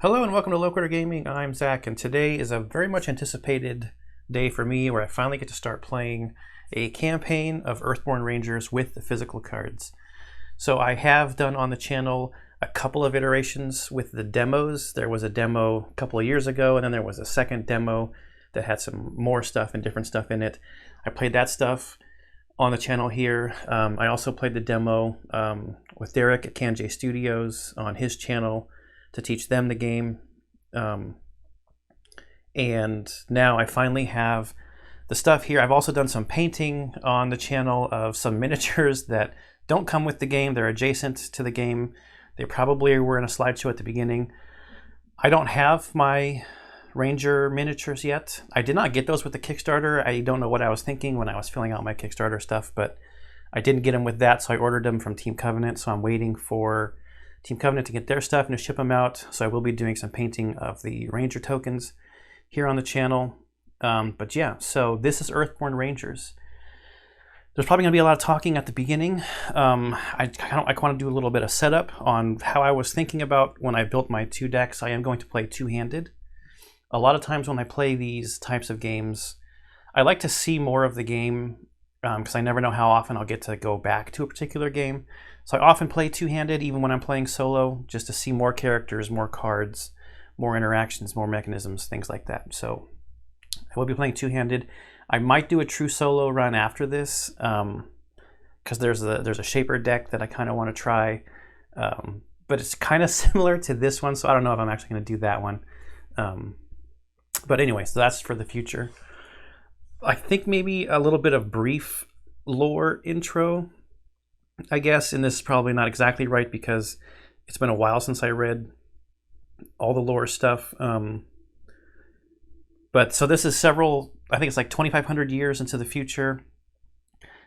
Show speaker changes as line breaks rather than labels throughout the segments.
Hello and welcome to Low Quarter Gaming. I'm Zach, and today is a very much anticipated day for me where I finally get to start playing a campaign of Earthborne Rangers with the physical cards. So I have done on the channel a couple of iterations with the demos. There was a demo a couple of years ago, and then there was a second demo that had some more stuff and different stuff in it. I played that stuff on the channel here. I also played the demo with Derek at Kanj Studios on his channel to teach them the game. And now I finally have the stuff here. I've also done some painting on the channel of some miniatures that don't come with the game. They're adjacent to the game. They probably were in a slideshow at the beginning. I don't have my Ranger miniatures yet. I did not get those with the Kickstarter. I don't know what I was thinking when I was filling out my Kickstarter stuff, but I didn't get them with that, so I ordered them from Team Covenant. So I'm waiting for Team Covenant to get their stuff and to ship them out. So I will be doing some painting of the Ranger tokens here on the channel. But yeah, so this is Earthborne Rangers. There's probably going to be a lot of talking at the beginning. I want to do a little bit of setup on how I was thinking about when I built my two decks. I am going to play two-handed. A lot of times when I play these types of games, I like to see more of the game because I never know how often I'll get to go back to a particular game. So I often play two-handed even when I'm playing solo, just to see more characters, more cards, more interactions, more mechanisms, things like that. So I will be playing two-handed. I might do a true solo run after this because there's a Shaper deck that I kind of want to try, but it's kind of similar to this one, so I don't know if I'm actually going to do that one. But anyway, so that's for the future. I think maybe a little bit of brief lore intro, I guess, and this is probably not exactly right because it's been a while since I read all the lore stuff. But so this is I think it's like 2,500 years into the future.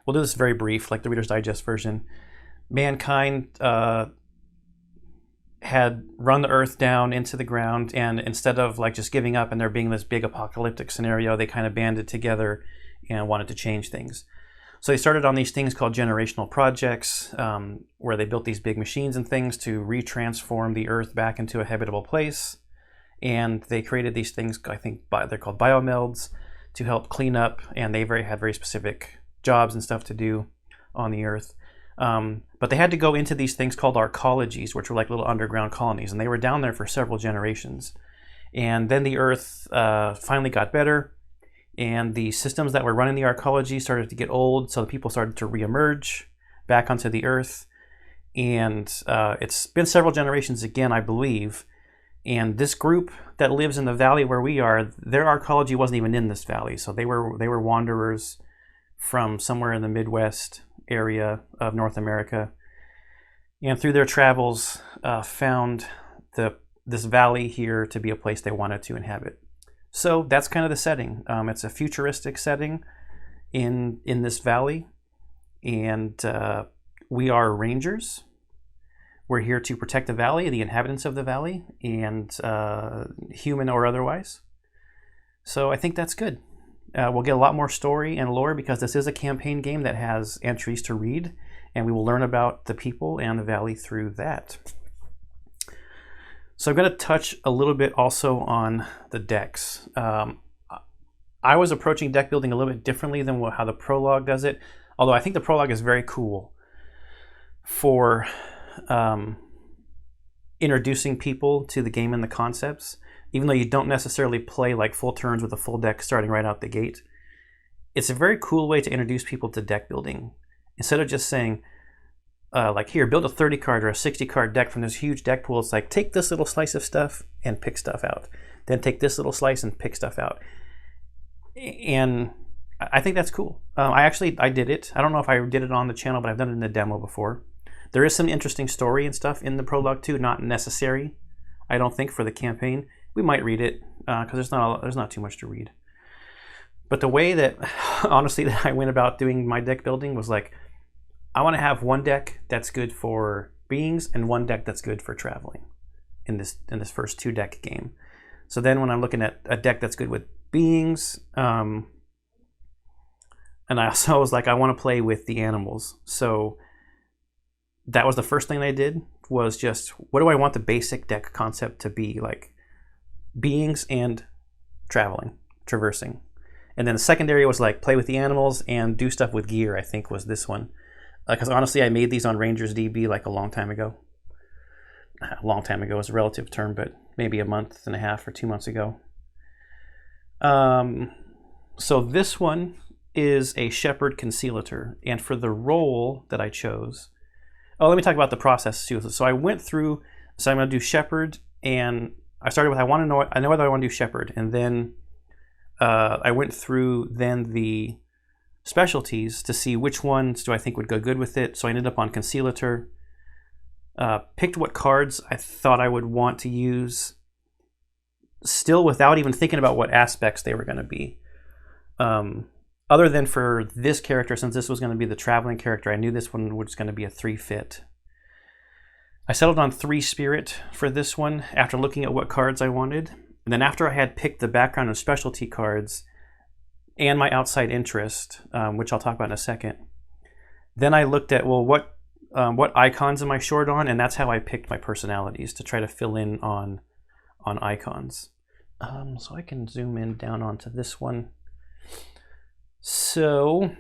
We'll do this very brief, like the Reader's Digest version. Mankind had run the Earth down into the ground, and instead of like just giving up and there being this big apocalyptic scenario, they kind of banded together and wanted to change things. So they started on these things called generational projects, where they built these big machines and things to retransform the Earth back into a habitable place. And they created these things, I think they're called biomelds, to help clean up, and they had very specific jobs and stuff to do on the Earth. But they had to go into these things called arcologies, which were like little underground colonies, and they were down there for several generations. And then the Earth finally got better, and the systems that were running the arcology started to get old, so the people started to reemerge back onto the Earth. And it's been several generations again, I believe. And this group that lives in the valley where we are, their arcology wasn't even in this valley, so they were wanderers from somewhere in the Midwest area of North America, and through their travels found this valley here to be a place they wanted to inhabit. So that's kind of the setting. It's a futuristic setting in this valley, and we are rangers. We're here to protect the valley, the inhabitants of the valley, and human or otherwise. So I think that's good. We'll get a lot more story and lore because this is a campaign game that has entries to read, and we will learn about the people and the valley through that. So I'm going to touch a little bit also on the decks. I was approaching deck building a little bit differently than how the prologue does it, although I think the prologue is very cool for introducing people to the game and the concepts. Even though you don't necessarily play like full turns with a full deck starting right out the gate, it's a very cool way to introduce people to deck building. Instead of just saying, like, here, build a 30 card or a 60 card deck from this huge deck pool, it's like, take this little slice of stuff and pick stuff out. Then take this little slice and pick stuff out. And I think that's cool. I did it. I don't know if I did it on the channel, but I've done it in the demo before. There is some interesting story and stuff in the prologue too, not necessary, I don't think, for the campaign. We might read it because there's not too much to read. But the way that, honestly, that I went about doing my deck building was like, I want to have one deck that's good for beings and one deck that's good for traveling in this first two deck game. So then when I'm looking at a deck that's good with beings, and I also was like, I want to play with the animals. So that was the first thing I did, was just, what do I want the basic deck concept to be? Like beings and traversing. And then the secondary was like play with the animals and do stuff with gear, I think was this one. Because honestly, I made these on Rangers DB like a long time ago. A long time ago is a relative term, but maybe a month and a half or 2 months ago. So this one is a Shepherd Conciliator. And for the role that I chose, oh, let me talk about the process too. So I went through, so I'm going to do Shepherd, and I started with, I know whether I want to do Shepherd, and then I went through then the specialties to see which ones do I think would go good with it. So I ended up on Conciliator, picked what cards I thought I would want to use, still without even thinking about what aspects they were going to be. Other than for this character, since this was going to be the traveling character, I knew this one was going to be a 3-fit. I settled on 3 Spirit for this one after looking at what cards I wanted. And then after I had picked the background and specialty cards and my outside interest, which I'll talk about in a second, then I looked at, well, what icons am I short on? And that's how I picked my personalities, to try to fill in on icons. So I can zoom in down onto this one. So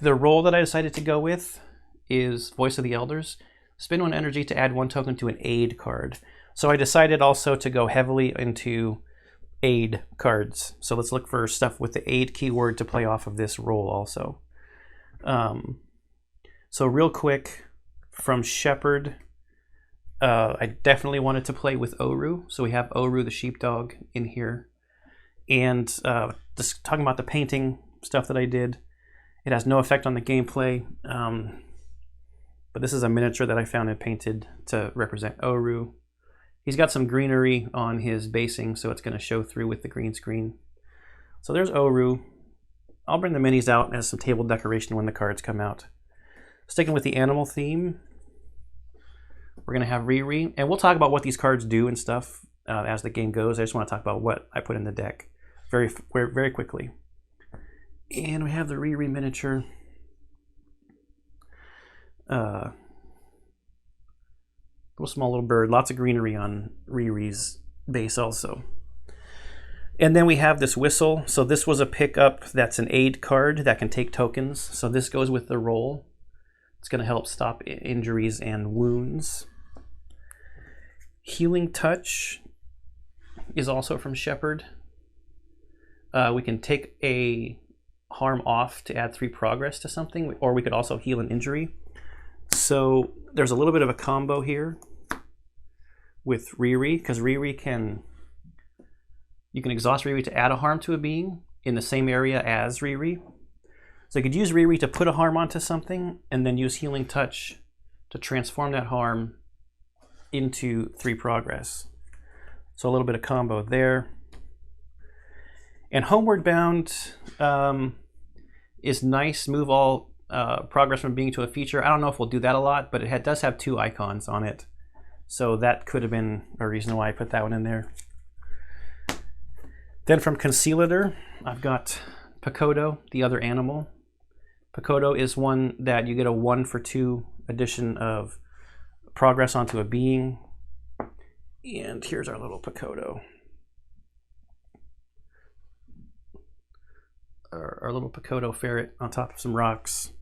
the role that I decided to go with is Voice of the Elders. Spend 1 energy to add 1 token to an aid card. So I decided also to go heavily into aid cards. So let's look for stuff with the aid keyword to play off of this role also. So real quick, from Shepherd, I definitely wanted to play with Oru. So we have Oru the sheepdog in here. And just talking about the painting stuff that I did, it has no effect on the gameplay. But this is a miniature that I found and painted to represent Oru. He's got some greenery on his basing, so it's going to show through with the green screen. So there's Oru. I'll bring the minis out as some table decoration when the cards come out. Sticking with the animal theme, we're going to have Riri. And we'll talk about what these cards do and stuff as the game goes. I just want to talk about what I put in the deck very quickly. And we have the Riri miniature. Little small little bird, lots of greenery on Riri's base also. And then we have this whistle. So this was a pickup that's an aid card that can take tokens. So this goes with the roll. It's going to help stop injuries and wounds. Healing Touch is also from Shepherd. We can take a harm off to add 3 progress to something, or we could also heal an injury. So there's a little bit of a combo here with Riri, because Riri you can exhaust Riri to add a harm to a being in the same area as Riri. So you could use Riri to put a harm onto something, and then use Healing Touch to transform that harm into 3 progress. So a little bit of combo there. And Homeward Bound is nice. Move all progress from being to a feature. I don't know if we'll do that a lot, but it does have 2 icons on it. So that could have been a reason why I put that one in there. Then from Conciliator, I've got Pakodo, the other animal. Pakodo is one that you get a 1-for-2 addition of progress onto a being. And here's our little Pakodo. Our little Pakodo ferret on top of some rocks,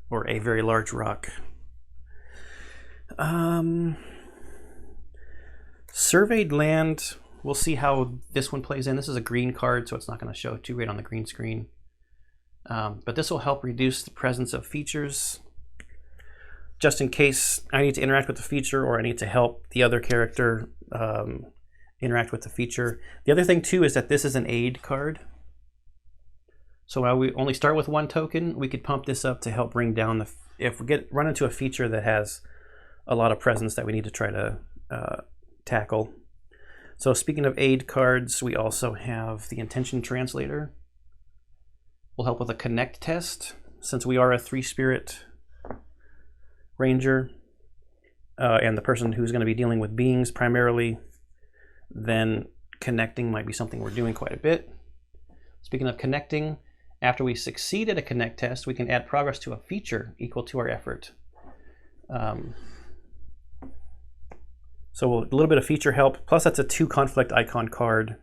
or a very large rock. Surveyed Land, we'll see how this one plays in. This is a green card, so it's not going to show too great on the green screen. But this will help reduce the presence of features, just in case I need to interact with the feature, or I need to help the other character interact with the feature. The other thing too is that this is an aid card. So while we only start with 1 token, we could pump this up to help bring down if we run into a feature that has a lot of presence that we need to try to tackle. So speaking of aid cards, we also have the Intention Translator. Will help with a connect test, since we are a 3-spirit ranger, and the person who's going to be dealing with beings primarily, then connecting might be something we're doing quite a bit. Speaking of connecting, after we succeed at a connect test, we can add progress to a feature equal to our effort. So a little bit of feature help, plus that's a 2 conflict icon card.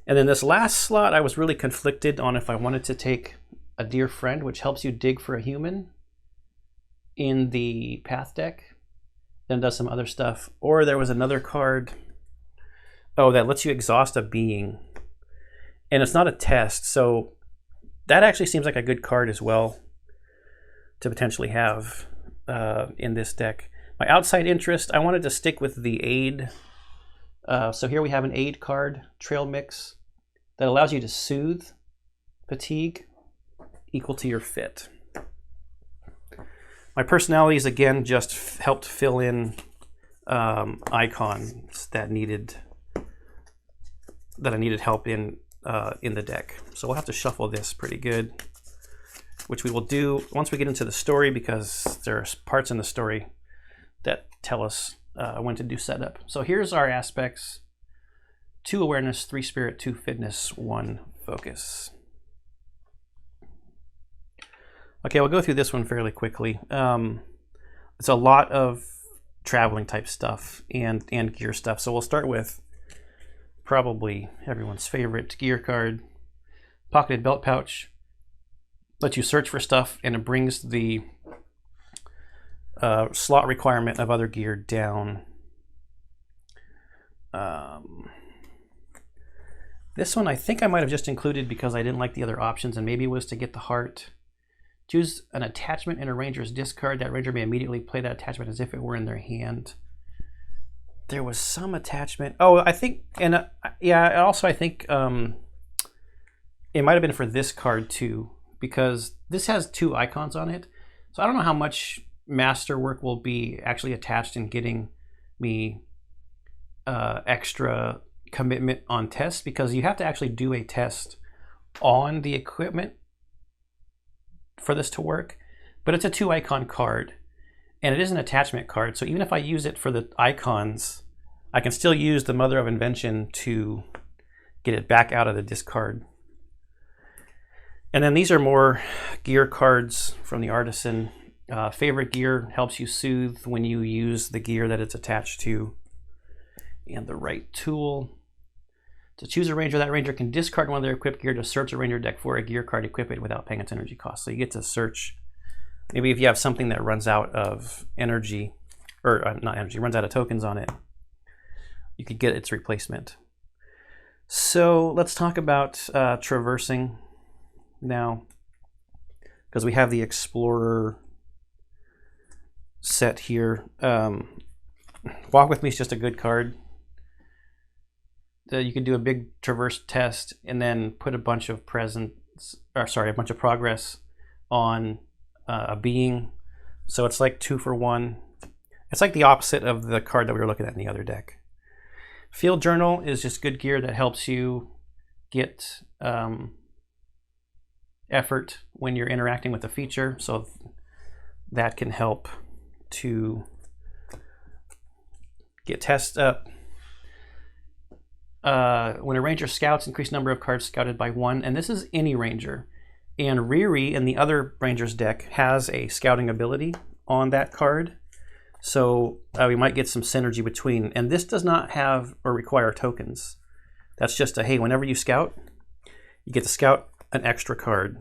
And then this last slot, I was really conflicted on if I wanted to take a Dear Friend, which helps you dig for a human in the path deck, then does some other stuff. Or there was another card, oh, that lets you exhaust a being. And it's not a test, so that actually seems like a good card as well to potentially have in this deck. My outside interest, I wanted to stick with the aid. So here we have an aid card, Trail Mix, that allows you to soothe fatigue equal to your fit. My personalities, again, just helped fill in icons that I needed help in the deck. So we'll have to shuffle this pretty good, which we will do once we get into the story, because there are parts in the story that tell us when to do setup. So here's our aspects: 2 awareness, 3 spirit, 2 fitness, 1 focus. Okay, we'll go through this one fairly quickly. It's a lot of traveling type stuff and gear stuff. So we'll start with probably everyone's favorite gear card, pocketed belt pouch. Lets you search for stuff, and it brings the slot requirement of other gear down. This one I think I might have just included because I didn't like the other options, and maybe it was to get the heart. Choose an attachment in a ranger's discard. That ranger may immediately play that attachment as if it were in their hand. There was some attachment. Oh, I think, and yeah, also I think it might have been for this card too, because this has 2 icons on it. So I don't know how much masterwork will be actually attached in getting me extra commitment on tests, because you have to actually do a test on the equipment for this to work. But it's a 2 icon card, and it is an attachment card. So even if I use it for the icons, I can still use the Mother of Invention to get it back out of the discard. And then these are more gear cards from the Artisan. Favorite gear helps you soothe when you use the gear that it's attached to. And the right tool. To choose a ranger, that ranger can discard one of their equipped gear to search a ranger deck for a gear card, equip it without paying its energy cost. So you get to search. Maybe if you have something that runs out of energy, or not energy, runs out of tokens on it, you could get its replacement. So let's talk about traversing now, because we have the Explorer set here. Walk With Me is just a good card. You can do a big traverse test and then put a bunch of a bunch of progress on a being. So it's like 2 for 1. It's like the opposite of the card that we were looking at in the other deck. Field Journal is just good gear that helps you get effort when you're interacting with a feature. So that can help to get tests up. When a ranger scouts, increase number of cards scouted by 1, and this is any ranger. And Riri in the other ranger's deck has a scouting ability on that card, so we might get some synergy between. And this does not have or require tokens. That's just a, hey, whenever you scout, you get to scout an extra card.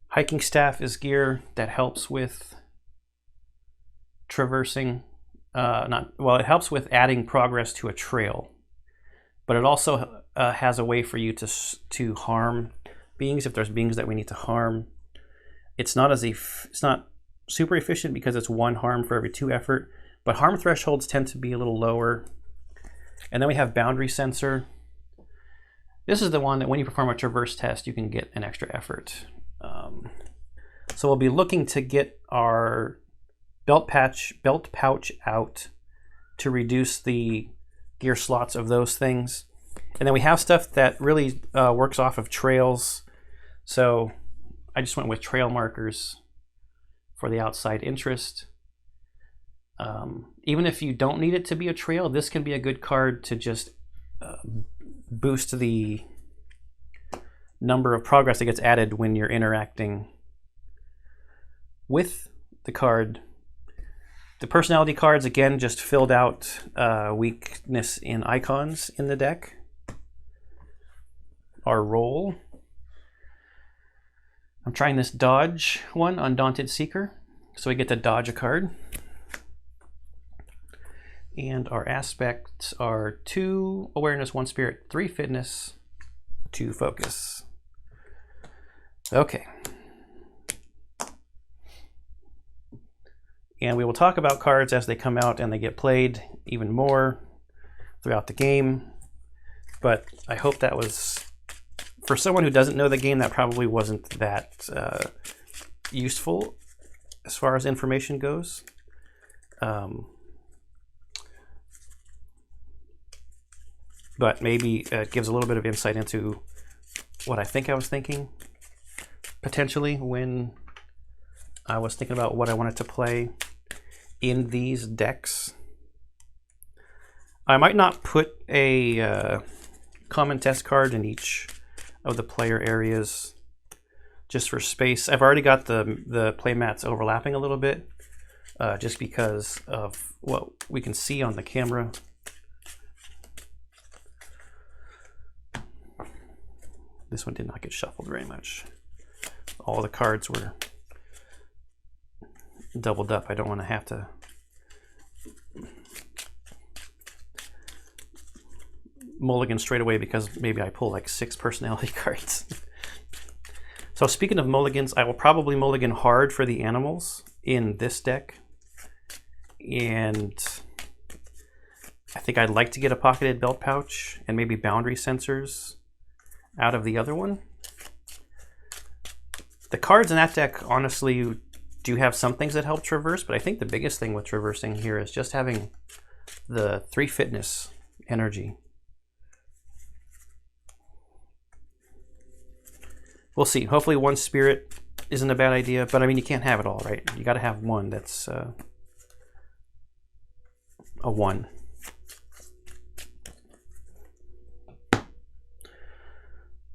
Hiking Staff is gear that helps with traversing. It helps with adding progress to a trail, but it also has a way for you to harm beings if there's beings that we need to harm. It's not super efficient because it's 1 harm for every 2 effort, but harm thresholds tend to be a little lower. And then we have Boundary Sensor. This is the one that when you perform a traverse test, you can get an extra effort. So we'll be looking to get our belt pouch out to reduce the gear slots of those things. And then we have stuff that really works off of trails. So I just went with trail markers for the outside interest. Even if you don't need it to be a trail, this can be a good card to just boost the number of progress that gets added when you're interacting with the card. The personality cards, again, just filled out weakness in icons in the deck. Our role. I'm trying this dodge one, Undaunted Seeker. So we get to dodge a card. And our aspects are 2 awareness, 1 spirit, 3 fitness, 2 focus. Okay. And we will talk about cards as they come out and they get played even more throughout the game. But I hope that was, for someone who doesn't know the game, that probably wasn't that useful as far as information goes. But maybe it gives a little bit of insight into what I think I was thinking, potentially, when I was thinking about what I wanted to play in these decks. I might not put a common test card in each of the player areas just for space. I've already got the play mats overlapping a little bit just because of what we can see on the camera. This one did not get shuffled very much. All the cards were doubled up. I don't want to have to mulligan straight away because maybe I pull like 6 personality cards. So speaking of mulligans, I will probably mulligan hard for the animals in this deck. And I think I'd like to get a pocketed belt pouch and maybe boundary sensors out of the other one. The cards in that deck honestly do have some things that help traverse, but I think the biggest thing with traversing here is just having the 3 fitness energy. We'll see. Hopefully 1 spirit isn't a bad idea, but I mean, you can't have it all, right? You got to have one that's a 1.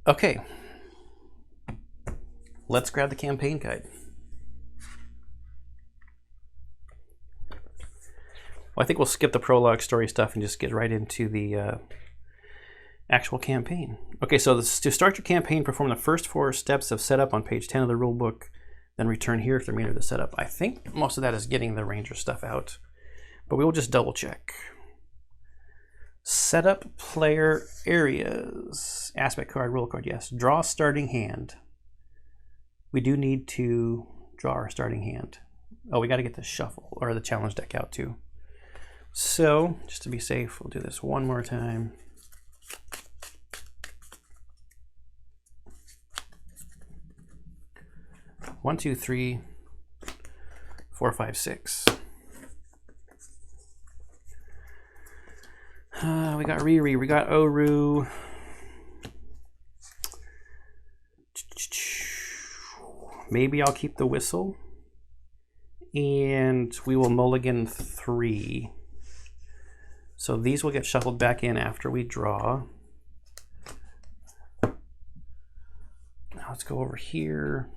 Okay, let's grab the campaign guide. Well, I think we'll skip the prologue story stuff and just get right into the actual campaign. Okay, so to start your campaign, perform the first 4 steps of setup on page 10 of the rulebook, then return here for the remainder of the setup. I think most of that is getting the Ranger stuff out, but we will just double check. Setup player areas. Aspect card, rule card, yes. Draw starting hand. We do need to draw our starting hand. Oh, we got to get the shuffle or the challenge deck out too. So, just to be safe, we'll do this one more time. One, two, three, 4, 5, 6. We got Riri, we got Oru. Maybe I'll keep the whistle. And we will mulligan 3. So these will get shuffled back in after we draw. Now let's go over here.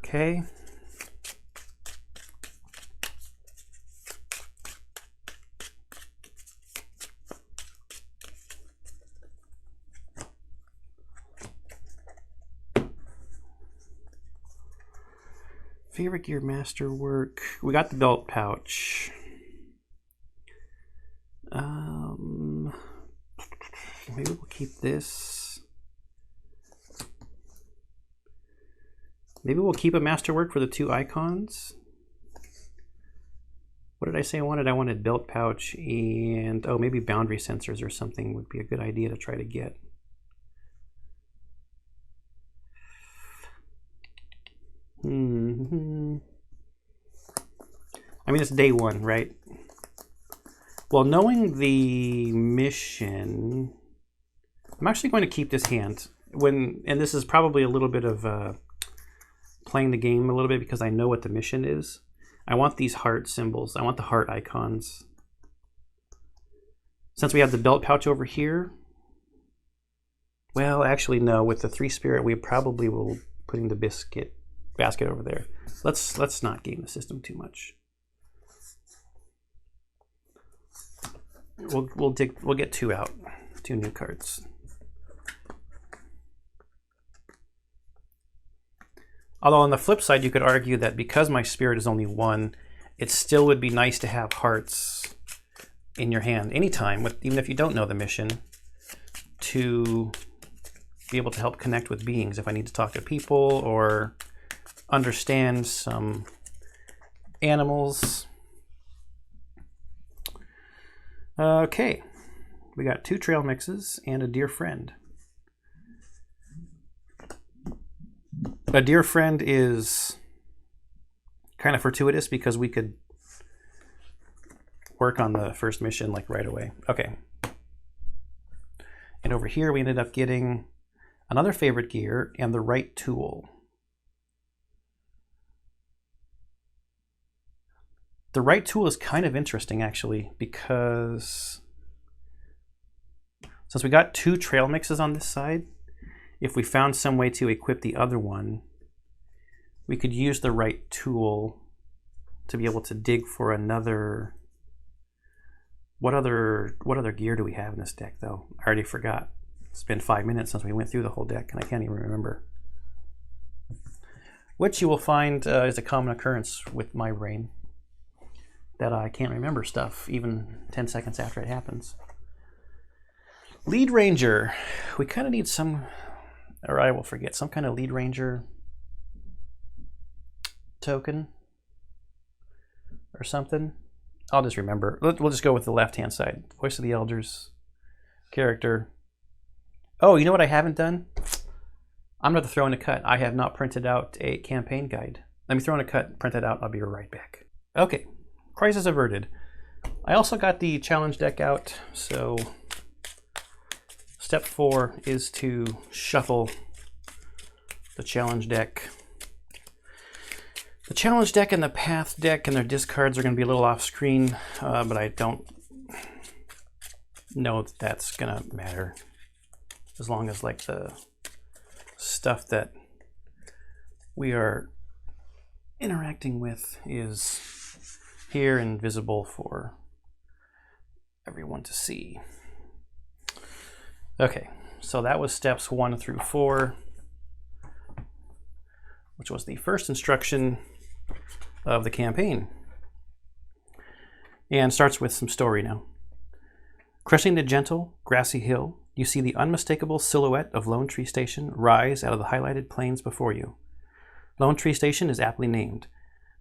Okay. Favorite gear masterwork. We got the belt pouch. Maybe we'll keep this. Maybe we'll keep a masterwork for the 2 icons. What did I say I wanted? I wanted belt pouch and, oh, maybe boundary sensors or something would be a good idea to try to get. I mean, it's day 1, right? Well, knowing the mission, I'm actually going to keep this hand. And this is probably a little bit of playing the game a little bit because I know what the mission is. I want these heart symbols. I want the heart icons. Since we have the belt pouch over here, well, actually, no. With the 3 spirit, we probably will putting the biscuit basket over there. Let's not game the system too much. We'll get 2 out, 2 new cards. Although on the flip side, you could argue that because my spirit is only 1, it still would be nice to have hearts in your hand anytime, even if you don't know the mission, to be able to help connect with beings if I need to talk to people or understand some animals. Okay, we got 2 trail mixes and a dear friend. A dear friend is kind of fortuitous because we could work on the first mission like right away. Okay. And over here we ended up getting another favorite gear and the right tool. The right tool is kind of interesting actually, because since we got 2 trail mixes on this side, if we found some way to equip the other one, we could use the right tool to be able to dig for another. What other gear do we have in this deck though? I already forgot. It's been 5 minutes since we went through the whole deck and I can't even remember. Which you will find is a common occurrence with my brain, that I can't remember stuff even 10 seconds after it happens. Lead Ranger. We kind of need some, or I will forget, some kind of Lead Ranger token or something. I'll just remember. We'll just go with the left-hand side. Voice of the Elders, character. Oh, you know what I haven't done? I'm going to throw in a cut. I have not printed out a campaign guide. Let me throw in a cut, print it out. I'll be right back. Okay, crisis averted. I also got the challenge deck out, so step 4 is to shuffle the challenge deck. The challenge deck and the path deck and their discards are going to be a little off screen, but I don't know that that's going to matter, as long as like the stuff that we are interacting with is here and visible for everyone to see. Okay, so that was steps 1 through 4, which was the first instruction of the campaign, and starts with some story now. Crushing the gentle, grassy hill, you see the unmistakable silhouette of Lone Tree Station rise out of the highlighted plains before you. Lone Tree Station is aptly named.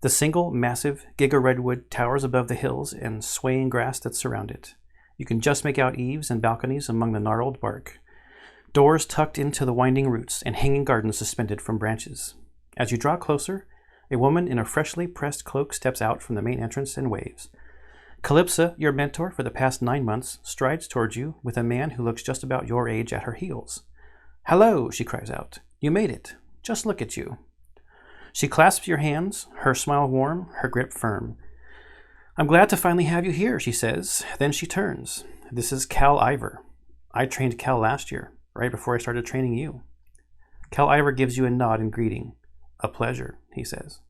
The single, massive giga redwood towers above the hills and swaying grass that surround it. You can just make out eaves and balconies among the gnarled bark, doors tucked into the winding roots, and hanging gardens suspended from branches. As you draw closer, a woman in a freshly pressed cloak steps out from the main entrance and waves. Calypso, your mentor for the past 9 months, strides towards you with a man who looks just about your age at her heels. "Hello," she cries out. "You made it. Just look at you." She clasps your hands, her smile warm, her grip firm. "I'm glad to finally have you here," she says. Then she turns. "This is Cal Ivor. I trained Cal last year, right before I started training you." Cal Ivor gives you a nod in greeting. "A pleasure," he says.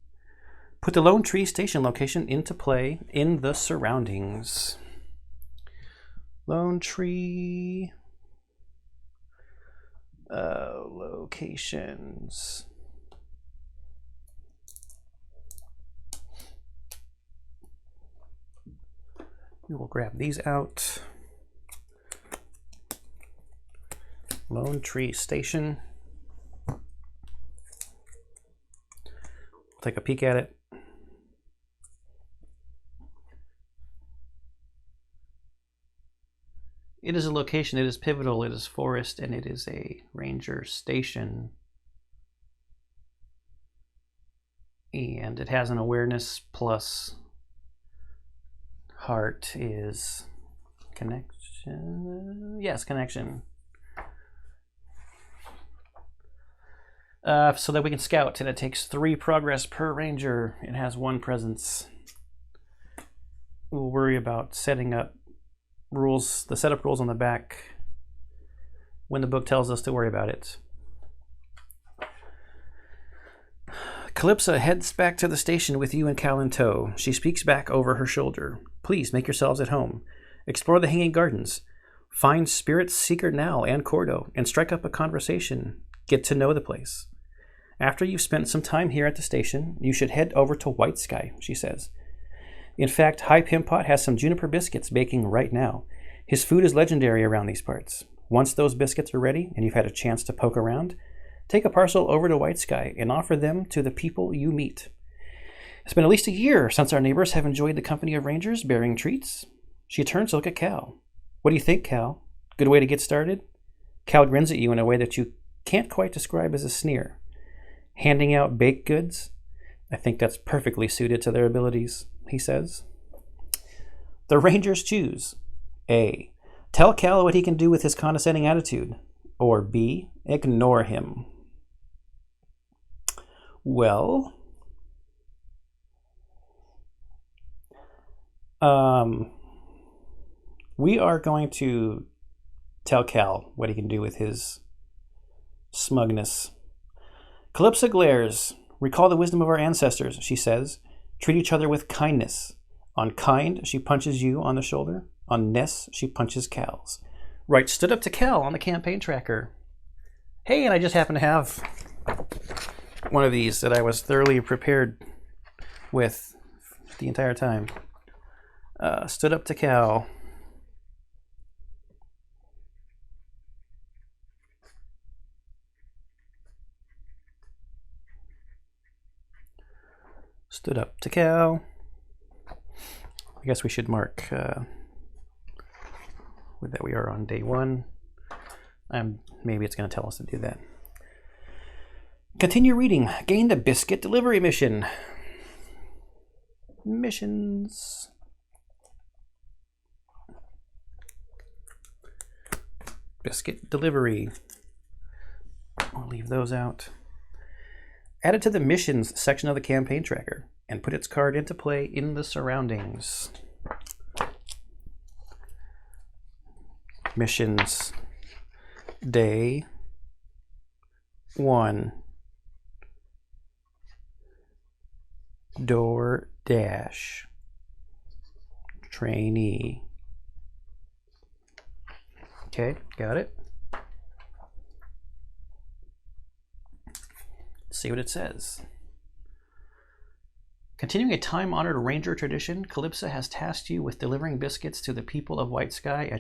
Put the Lone Tree Station location into play in the surroundings. Lone Tree locations. We will grab these out. Lone Tree Station. Take a peek at it. It is a location, it is pivotal, it is forest, and it is a ranger station. And it has an awareness plus heart is connection. Yes, connection. so that we can scout, and it takes 3 progress per ranger. It has 1 presence. We'll worry about setting up rules, the setup rules on the back, when the book tells us to worry about it. Calypso heads back to the station with you and Cal in tow. She speaks back over her shoulder. Please make yourselves at home. Explore the Hanging Gardens. Find Spirit Seeker Nal and Cordo and strike up a conversation. Get to know the place. After you've spent some time here at the station, you should head over to White Sky, she says. In fact, High Pimpot has some juniper biscuits baking right now. His food is legendary around these parts. Once those biscuits are ready and you've had a chance to poke around, take a parcel over to White Sky and offer them to the people you meet. It's been at least a year since our neighbors have enjoyed the company of rangers bearing treats. She turns to look at Cal. What do you think, Cal? Good way to get started? Cal grins at you in a way that you can't quite describe as a sneer. Handing out baked goods? I think that's perfectly suited to their abilities, he says. The Rangers choose. A. Tell Cal what he can do with his condescending attitude. Or B. Ignore him. Well, we are going to tell Cal what he can do with his smugness. Calypso glares. Recall the wisdom of our ancestors, she says. Treat each other with kindness. On kind, she punches you on the shoulder. On ness, she punches Cal's. Right, stood up to Cal on the campaign tracker. Hey, and I just happen to have one of these that I was thoroughly prepared with the entire time. Stood up to Cal. Stood up to Cal. I guess we should mark that we are on day 1. Maybe it's going to tell us to do that. Continue reading. Gain the Biscuit Delivery mission. Missions. Biscuit Delivery. I'll leave those out. Add it to the missions section of the campaign tracker and put its card into play in the surroundings. Missions. Day 1. Door dash. Trainee. Okay, got it. Let's see what it says. Continuing a time-honored ranger tradition, Calypso has tasked you with delivering biscuits to the people of White Sky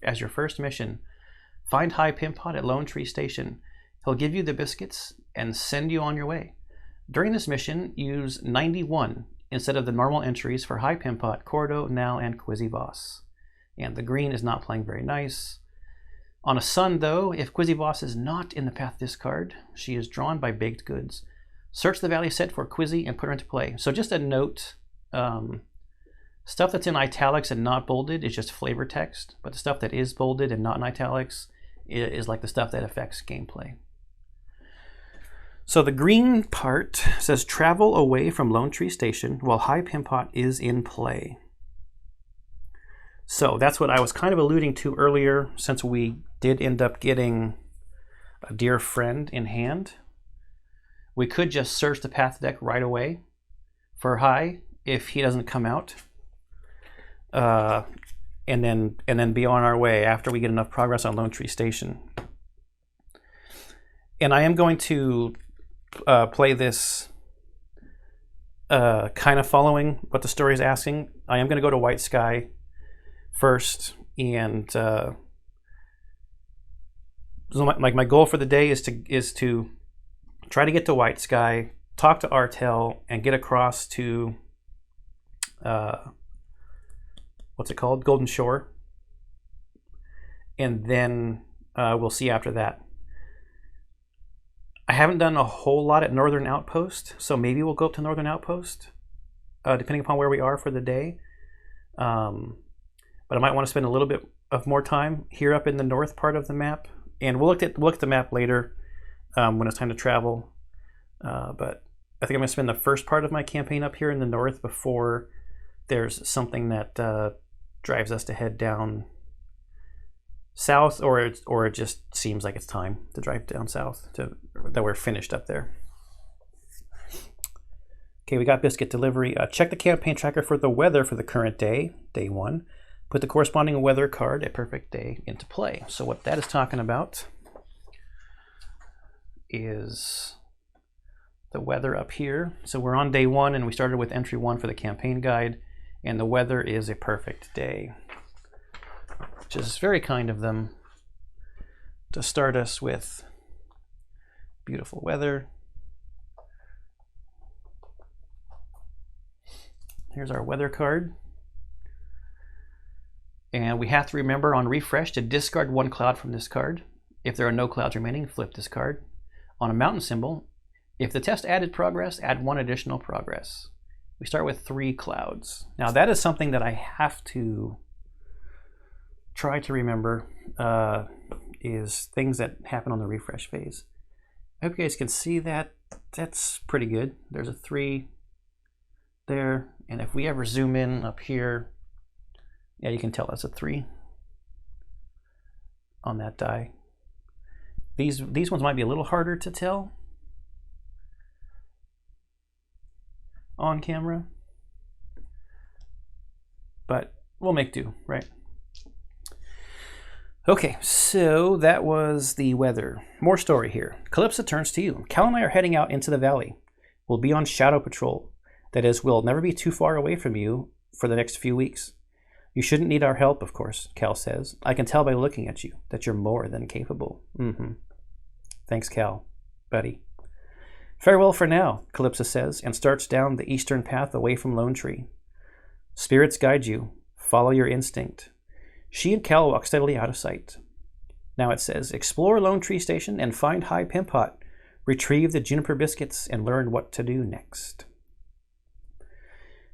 as your first mission. Find High Pimpot at Lone Tree Station. He'll give you the biscuits and send you on your way. During this mission, use 91 instead of the normal entries for High Pimpot, Cordo, Nal, and Quizzy Voss. And the green is not playing very nice. On a sun, though, if Quizzy Voss is not in the path discard, she is drawn by baked goods. Search the value set for Quizzy and put her into play. So just a note, stuff that's in italics and not bolded is just flavor text, but the stuff that is bolded and not in italics is like the stuff that affects gameplay. So the green part says travel away from Lone Tree Station while High Pimpot is in play. So that's what I was kind of alluding to earlier, since we did end up getting a dear friend in hand. We could just search the path deck right away for High if he doesn't come out, and then be on our way after we get enough progress on Lone Tree Station. And I am going to play this kind of following what the story is asking. I am going to go to White Sky first, and so my goal for the day is to try to get to White Sky, talk to Artel, and get across to what's it called? Golden Shore. And then we'll see after that. I haven't done a whole lot at Northern Outpost, so maybe we'll go up to Northern Outpost, depending upon where we are for the day. But I might want to spend a little bit of more time here up in the north part of the map. And we'll look at the map later when it's time to travel. But I think I'm going to spend the first part of my campaign up here in the north before there's something that drives us to head down south, or it just seems like it's time to drive down south, that we're finished up there. Okay, we got Biscuit Delivery. Check the campaign tracker for the weather for the current day, day 1. Put the corresponding weather card, a perfect day, into play. So what that is talking about is the weather up here. So we're on day 1 and we started with entry 1 for the campaign guide, and the weather is a perfect day, which is very kind of them to start us with beautiful weather. Here's our weather card. And we have to remember on refresh to discard 1 cloud from this card. If there are no clouds remaining, flip this card. On a mountain symbol, if the test added progress, add 1 additional progress. We start with 3 clouds. Now that is something that I have to try to remember, is things that happen on the refresh phase. I hope you guys can see that. That's pretty good. There's a 3 there, and if we ever zoom in up here, yeah, you can tell that's a 3 on that die. These ones might be a little harder to tell on camera, but we'll make do, right? Okay, so that was the weather. More story here. Calypso turns to you. Cal and I are heading out into the valley. We'll be on shadow patrol. That is, we'll never be too far away from you for the next few weeks. You shouldn't need our help, of course, Cal says. I can tell by looking at you that you're more than capable. Thanks, Cal, buddy. Farewell for now, Calypso says, and starts down the eastern path away from Lone Tree. Spirits guide you. Follow your instinct. She and Cal walk steadily out of sight. Now it says, explore Lone Tree Station and find High Pimpot. Retrieve the juniper biscuits and learn what to do next.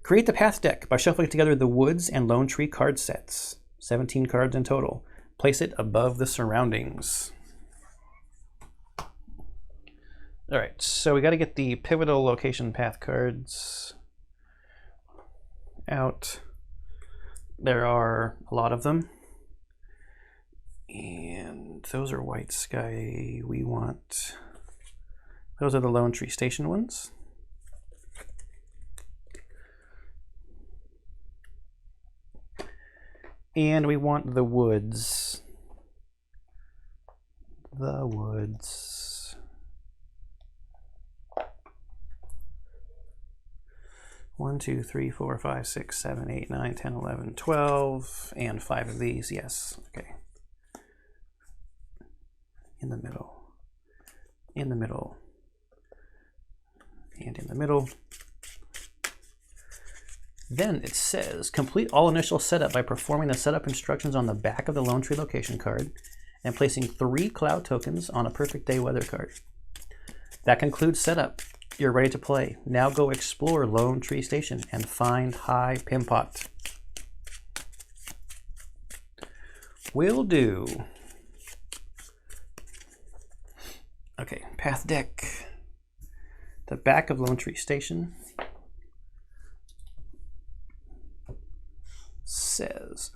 Create the path deck by shuffling together the Woods and Lone Tree card sets. 17 cards in total. Place it above the surroundings. All right, so we got to get the pivotal location path cards out. There are a lot of them. And those are White Sky. We want... Those are the Lone Tree Station ones. And we want the Woods. The Woods. One, 2, 3, 4, 5, 6, 7, 8, 9, 10, 11, 12, and 5 of these. Yes. Okay. In the middle. In the middle. And in the middle. Then it says, complete all initial setup by performing the setup instructions on the back of the Lone Tree location card and placing 3 cloud tokens on a perfect day weather card. That concludes setup. You're ready to play. Now go explore Lone Tree Station and find High Pimpot. Will do. Okay, path deck. The back of Lone Tree Station says,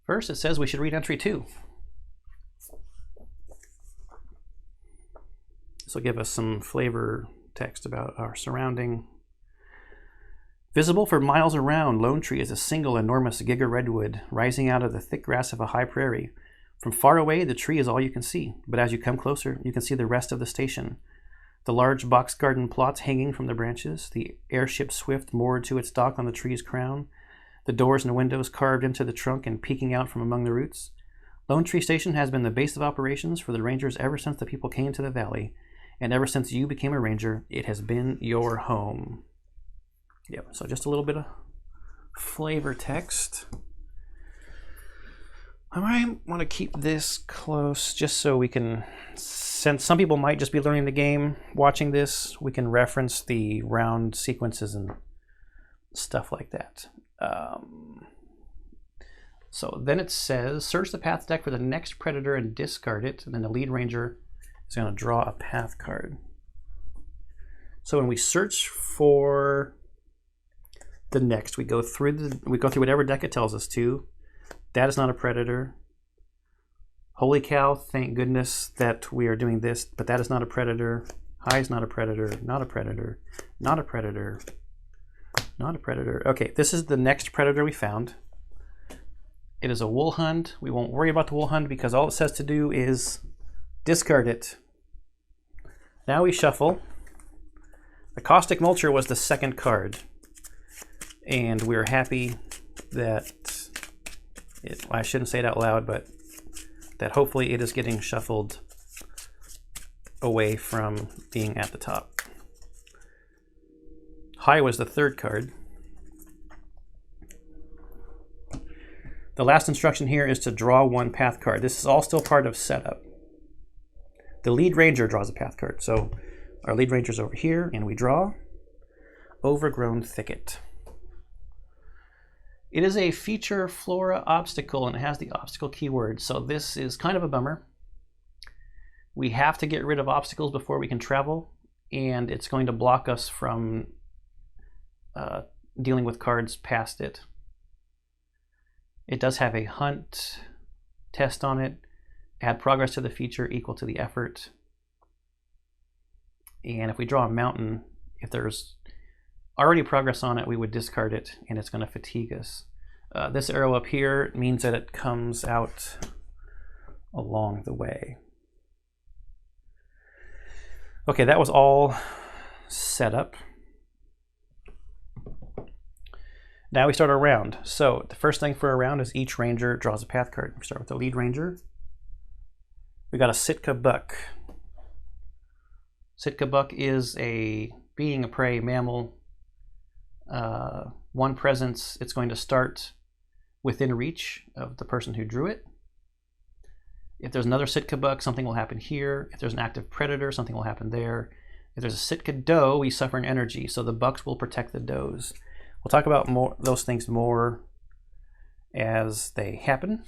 first it says we should read entry 2. This will give us some flavor text about our surrounding. Visible for miles around, Lone Tree is a single enormous giga redwood rising out of the thick grass of a high prairie. From far away, the tree is all you can see, but as you come closer, you can see the rest of the station. The large box garden plots hanging from the branches, the airship Swift moored to its dock on the tree's crown, the doors and windows carved into the trunk and peeking out from among the roots. Lone Tree Station has been the base of operations for the Rangers ever since the people came to the valley, and ever since you became a Ranger, it has been your home. Yep, so just a little bit of flavor text. I might want to keep this close just so we can, since some people might just be learning the game watching this, we can reference the round sequences and stuff like that. So then it says, search the path deck for the next predator and discard it. And then the lead ranger is going to draw a path card. So when we search for the next, we go through whatever deck it tells us to. That is not a predator. Holy cow, thank goodness that we are doing this, but that is not a predator. High is not a predator, not a predator, not a predator, not a predator. Okay, this is the next predator we found. It is a wool hund. We won't worry about the wool hund because all it says to do is discard it. Now we shuffle. The caustic mulcher was the second card. And we're happy that I shouldn't say it out loud, but that hopefully it is getting shuffled away from being at the top. High was the third card. The last instruction here is to draw one path card. This is all still part of setup. The lead ranger draws a path card. So our lead ranger is over here, and we draw Overgrown Thicket. It is a feature flora obstacle, and it has the obstacle keyword. So this is kind of a bummer. We have to get rid of obstacles before we can travel, and it's going to block us from dealing with cards past it. It does have a hunt test on it. Add progress to the feature equal to the effort. And if we draw a mountain, if there's already progress on it, we would discard it, and it's going to fatigue us. This arrow up here means that it comes out along the way. Okay, that was all set up. Now we start our round. So the first thing for a round is each ranger draws a path card. We start with the lead ranger. We got a Sitka buck. Sitka buck is a being a prey mammal. One presence. It's going to start within reach of the person who drew it. If there's another Sitka buck, something will happen here. If there's an active predator, something will happen there. If there's a Sitka doe, we suffer an energy, so the bucks will protect the does. We'll talk about those things more as they happen.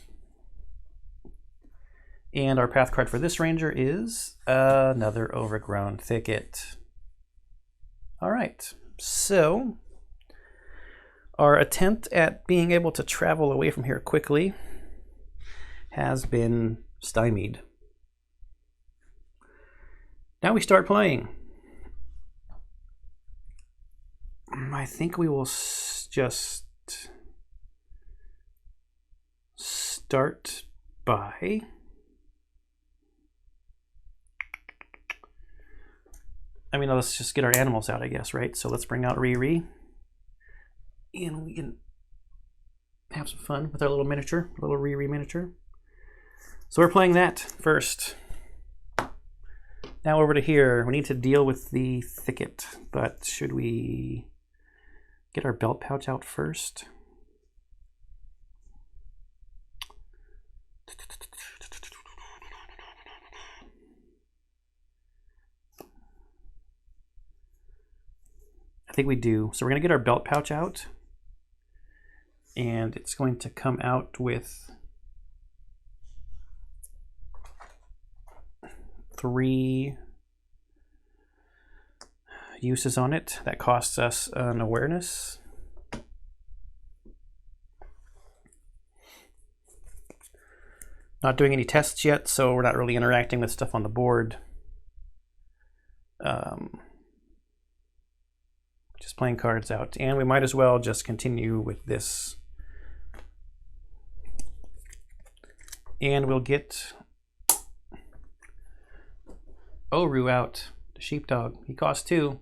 And our path card for this ranger is another Overgrown Thicket. All right, so our attempt at being able to travel away from here quickly has been stymied. Now we start playing. I think we will just start by let's just get our animals out, I guess, right? So let's bring out Riri, and we can have some fun with our little miniature, little Riri miniature. So we're playing that first. Now over to here, we need to deal with the thicket, but should we get our belt pouch out first? I think we do. So we're going to get our belt pouch out, and it's going to come out with 3 uses on it. That costs us an awareness. Not doing any tests yet, so we're not really interacting with stuff on the board. Just playing cards out, and we might as well just continue with this. And we'll get Oru out, the sheepdog. He costs 2.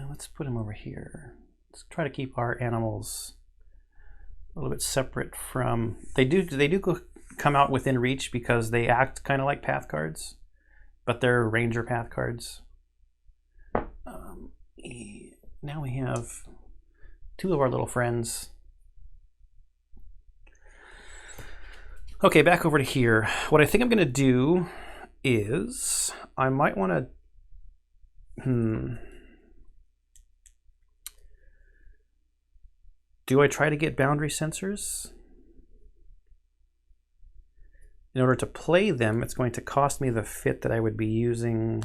Let's put him over here. Let's try to keep our animals a little bit separate from. They do come out within reach because they act kind of like path cards, but they're ranger path cards. Now we have 2 of our little friends. Okay, back over to here. What I think I'm going to do is I might want to. Do I try to get boundary sensors? In order to play them, it's going to cost me the fit that I would be using.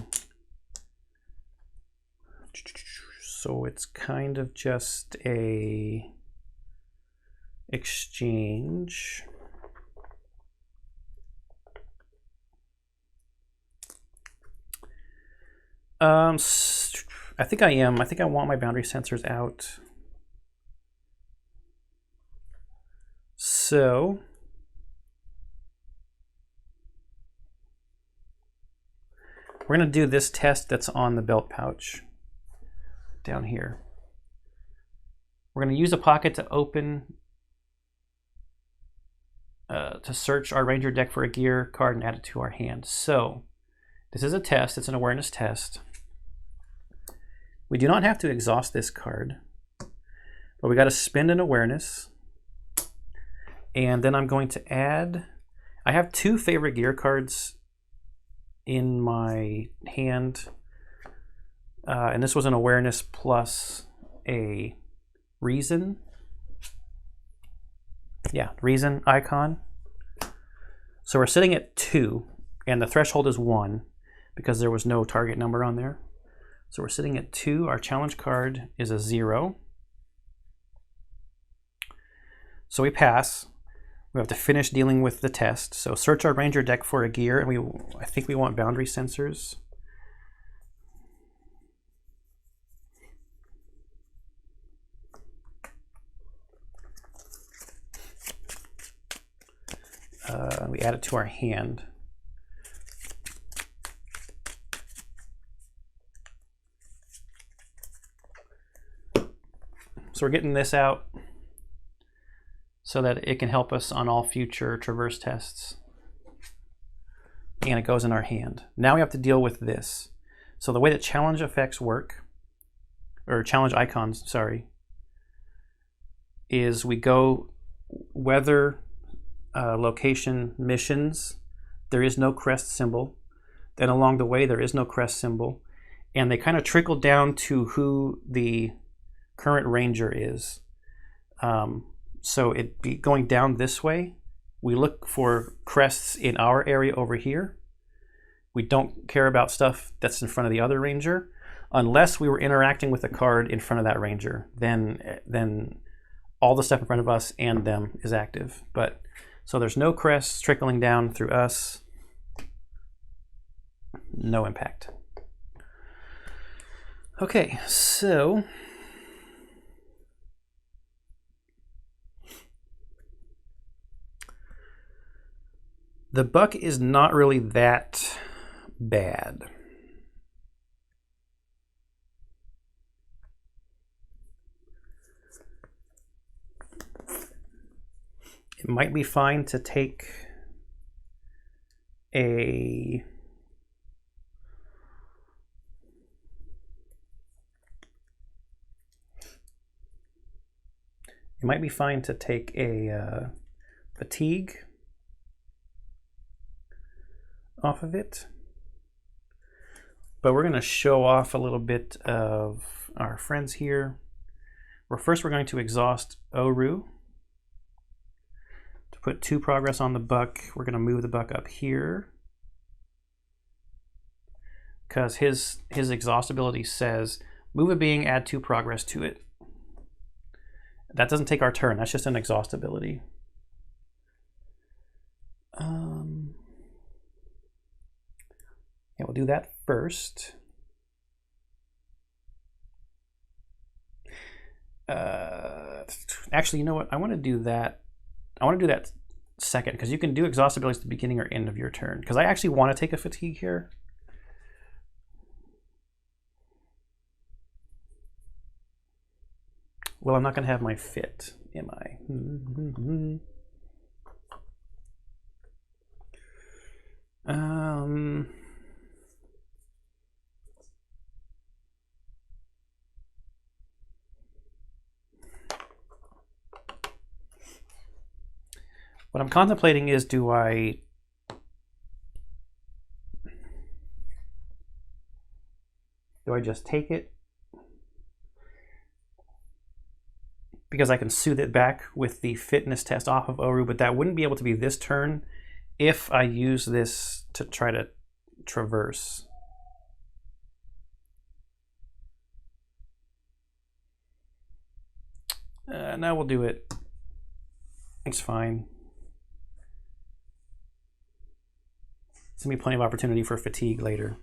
So it's kind of just a exchange. I think I am. I think I want my boundary sensors out. So we're going to do this test that's on the belt pouch down here. We're going to use a pocket to open, to search our Ranger deck for a gear card and add it to our hand. So this is a test. It's an awareness test. We do not have to exhaust this card, but we got to spend an awareness. And then I'm going to add, I have 2 favorite gear cards in my hand. And this was an awareness plus a reason. Yeah, reason icon. So we're sitting at 2, and the threshold is 1 because there was no target number on there. So we're sitting at 2. Our challenge card is a 0. So we pass. We have to finish dealing with the test. So search our Ranger deck for a gear, and I think we want boundary sensors. We add it to our hand. So we're getting this out so that it can help us on all future traverse tests. And it goes in our hand. Now we have to deal with this. So the way that challenge effects work, or challenge icons, sorry, is we go weather, location, missions. There is no crest symbol. Then along the way there is no crest symbol. And they kind of trickle down to who the current ranger is. So it'd be going down this way. We look for crests in our area over here. We don't care about stuff that's in front of the other ranger unless we were interacting with a card in front of that ranger. Then all the stuff in front of us and them is active. But so there's no crests trickling down through us. No impact. Okay, so the buck is not really that bad. It might be fine to take a fatigue off of it. But we're going to show off a little bit of our friends here. First we're going to exhaust Oru. To put 2 progress on the buck, we're going to move the buck up here, because his exhaust ability says move a being, add 2 progress to it. That doesn't take our turn. That's just an exhaust ability. Yeah, we'll do that first. Actually, you know what? I want to do that second, because you can do exhaust abilities at the beginning or end of your turn. Because I actually want to take a fatigue here. Well, I'm not going to have my fit, am I? What I'm contemplating is, do I just take it? because I can soothe it back with the fitness test off of Oru, but that wouldn't be able to be this turn if I use this to try to traverse. Now we'll do it. It's fine. There's gonna be plenty of opportunity for fatigue later.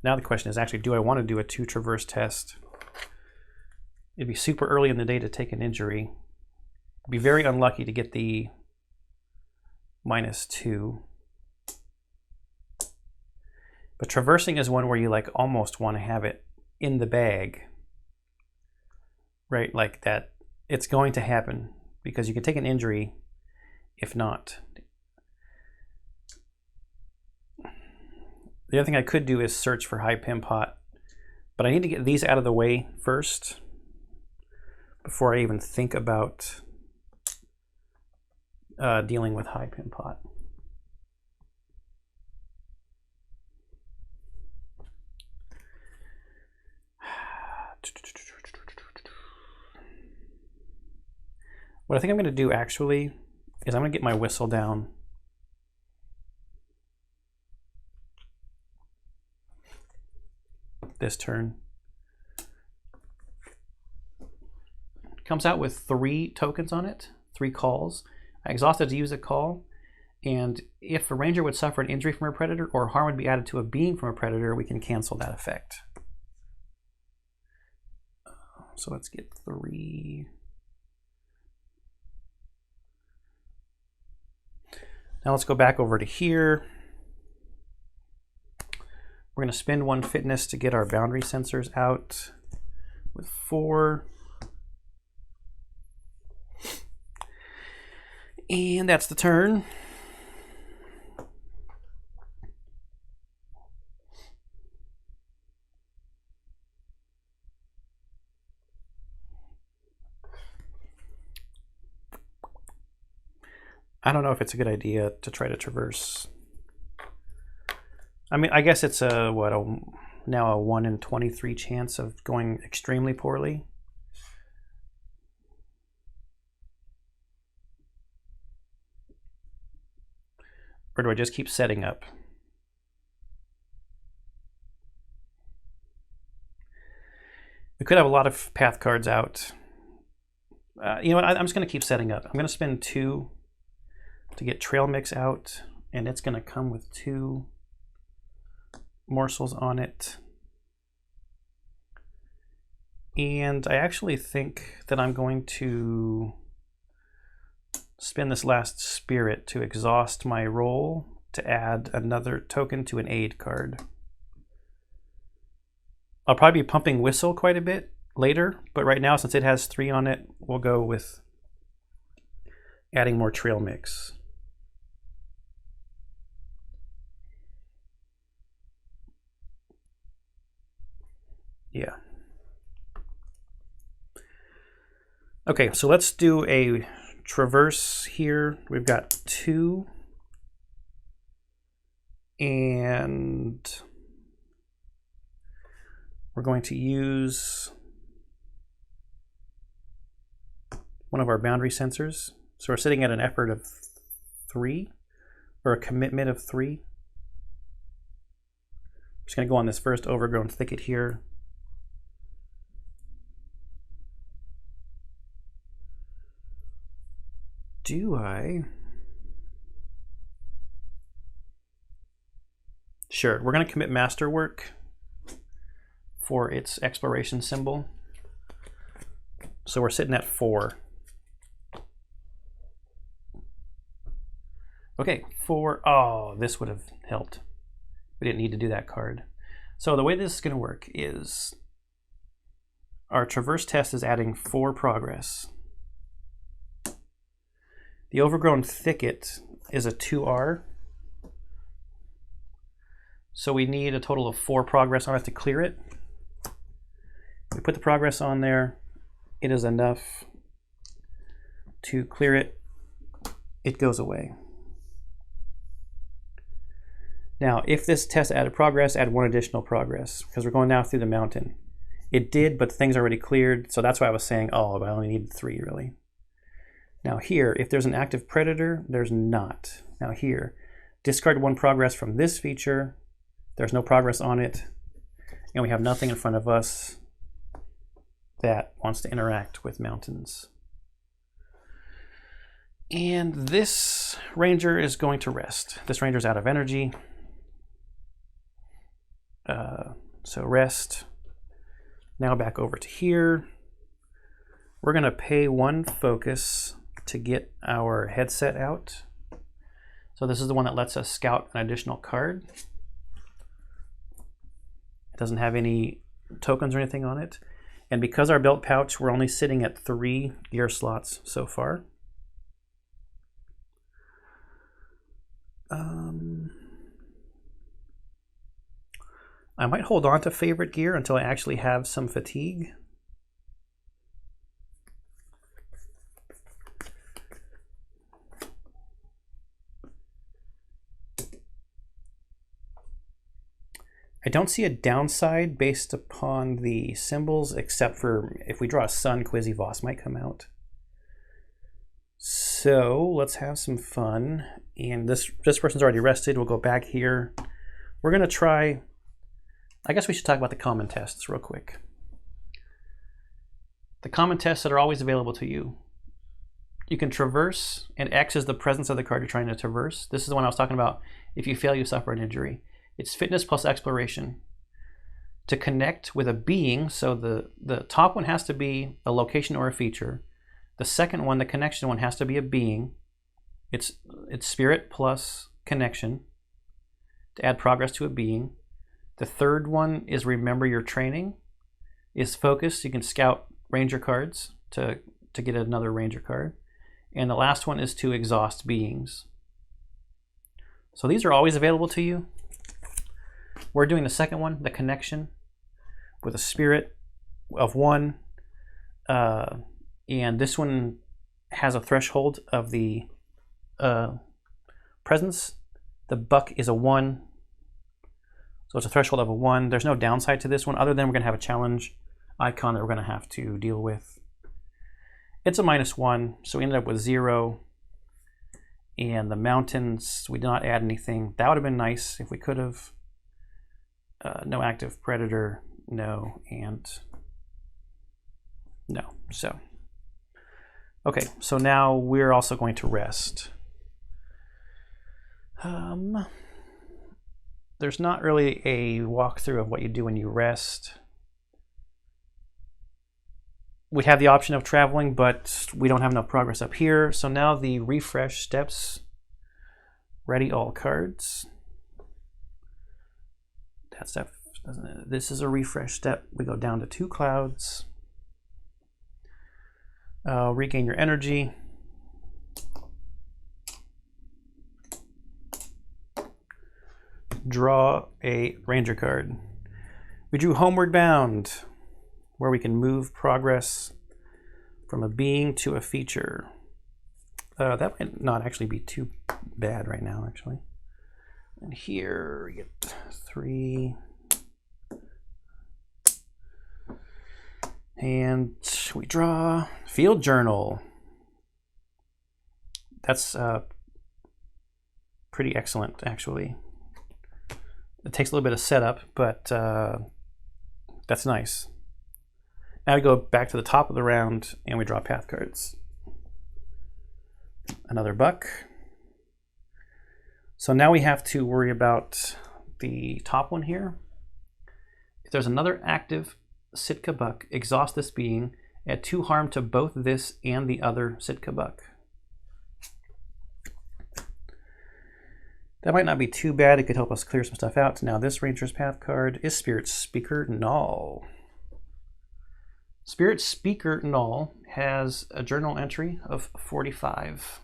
Now the question is actually, do I want to do a 2 traverse test? It'd be super early in the day to take an injury. Be very unlucky to get the -2. But traversing is one where you like almost want to have it in the bag, right? Like that it's going to happen because you can take an injury if not. The other thing I could do is search for high pin pot, but I need to get these out of the way first before I even think about dealing with high pin pot. What I think I'm going to do actually is I'm going to get my whistle down. This turn. Comes out with 3 tokens on it, 3 calls. I exhausted to use a call, and if a ranger would suffer an injury from a predator or harm would be added to a being from a predator, we can cancel that effect. So let's get 3. Now let's go back over to here. We're going to spend 1 fitness to get our boundary sensors out with 4. And that's the turn. I don't know if it's a good idea to try to traverse. I mean, I guess it's a, what, now a 1 in 23 chance of going extremely poorly. Or do I just keep setting up? We could have a lot of path cards out. You know what, I'm just going to keep setting up. I'm going to spend 2 to get trail mix out, and it's going to come with 2 morsels on it. And I actually think that I'm going to spend this last spirit to exhaust my roll to add another token to an aid card. I'll probably be pumping whistle quite a bit later, but right now, since it has 3 on it, we'll go with adding more trail mix. Yeah. Okay, so let's do a traverse here. We've got 2. And we're going to use one of our boundary sensors. So we're sitting at an effort of 3, or a commitment of 3. I'm just going to go on this first overgrown thicket here. Do I? Sure, we're going to commit masterwork for its exploration symbol. So we're sitting at 4. Okay, 4. Oh, this would have helped. We didn't need to do that card. So the way this is going to work is our traverse test is adding 4 progress. The overgrown thicket is a 2R. So we need a total of 4 progress on it to clear it. We put the progress on there. It is enough to clear it. It goes away. Now, if this test added progress, add 1 additional progress, because we're going now through the mountain. It did, but the thing's already cleared, so that's why I was saying, oh, but I only need 3 really. Now here, if there's an active predator, there's not. Now here, discard 1 progress from this feature. There's no progress on it, and we have nothing in front of us that wants to interact with mountains. And this ranger is going to rest. This ranger's out of energy. So rest. Now back over to here. We're going to pay 1 focus to get our headset out. So this is the one that lets us scout an additional card. It doesn't have any tokens or anything on it. And because our belt pouch, we're only sitting at 3 gear slots so far. I might hold on to favorite gear until I actually have some fatigue. I don't see a downside based upon the symbols, except for if we draw a sun, Quizzy Voss might come out. So let's have some fun. And this person's already rested. We'll go back here. We're going to try, I guess we should talk about the common tests real quick. The common tests that are always available to you. You can traverse, and X is the presence of the card you're trying to traverse. This is the one I was talking about. If you fail, you suffer an injury. It's fitness plus exploration. To connect with a being, so the top one has to be a location or a feature. The second one, the connection one, has to be a being. It's spirit plus connection to add progress to a being. The third one is remember your training. Is focus. You can scout ranger cards to get another ranger card. And the last one is to exhaust beings. So these are always available to you. We're doing the second one, the connection, with a spirit of 1. And this one has a threshold of the presence. The buck is a 1. So it's a threshold of a 1. There's no downside to this one, other than we're going to have a challenge icon that we're going to have to deal with. It's a -1, so we ended up with 0. And the mountains, we did not add anything. That would have been nice if we could have. No active predator, no, and no. So, okay, so now we're also going to rest. There's not really a walkthrough of what you do when you rest. We have the option of traveling, but we don't have enough progress up here. So now the refresh steps. Ready all cards. That stuff doesn't. This is a refresh step. We go down to 2 clouds. Regain your energy. Draw a ranger card. We drew Homeward Bound, where we can move progress from a being to a feature. That might not actually be too bad right now, actually. And here we get 3. And we draw Field Journal. That's pretty excellent, actually. It takes a little bit of setup, but that's nice. Now we go back to the top of the round and we draw path cards. Another buck. So now we have to worry about the top one here. If there's another active Sitkad buck, exhaust this being, add 2 harm to both this and the other Sitkad buck. That might not be too bad. It could help us clear some stuff out. Now this Ranger's Path card is Spirit Speaker Null. Spirit Speaker Null has a journal entry of 45.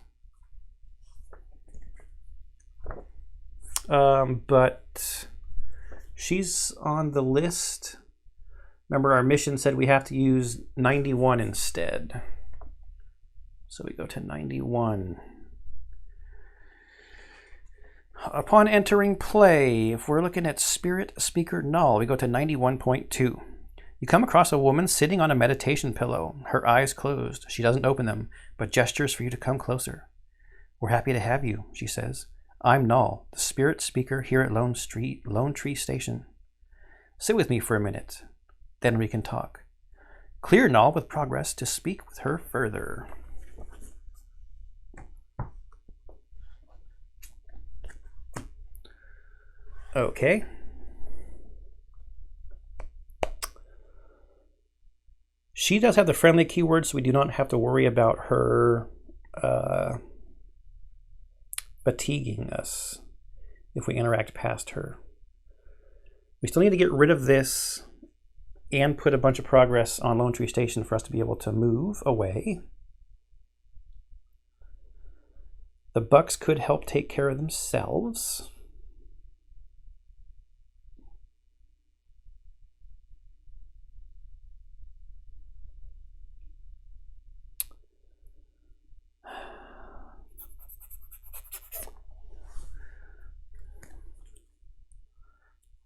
But she's on the list. Remember, our mission said we have to use 91 instead. So we go to 91. Upon entering play, if we're looking at Spirit Speaker Null, we go to 91.2. You come across a woman sitting on a meditation pillow, her eyes closed. She doesn't open them, but gestures for you to come closer. We're happy to have you, she says. I'm Null, the spirit speaker here at Lone Tree Station. Sit with me for a minute, then we can talk. Clear Null with progress to speak with her further. Okay. She does have the friendly keyword, so we do not have to worry about her fatiguing us if we interact past her. We still need to get rid of this and put a bunch of progress on Lone Tree Station for us to be able to move away. The Bucks could help take care of themselves.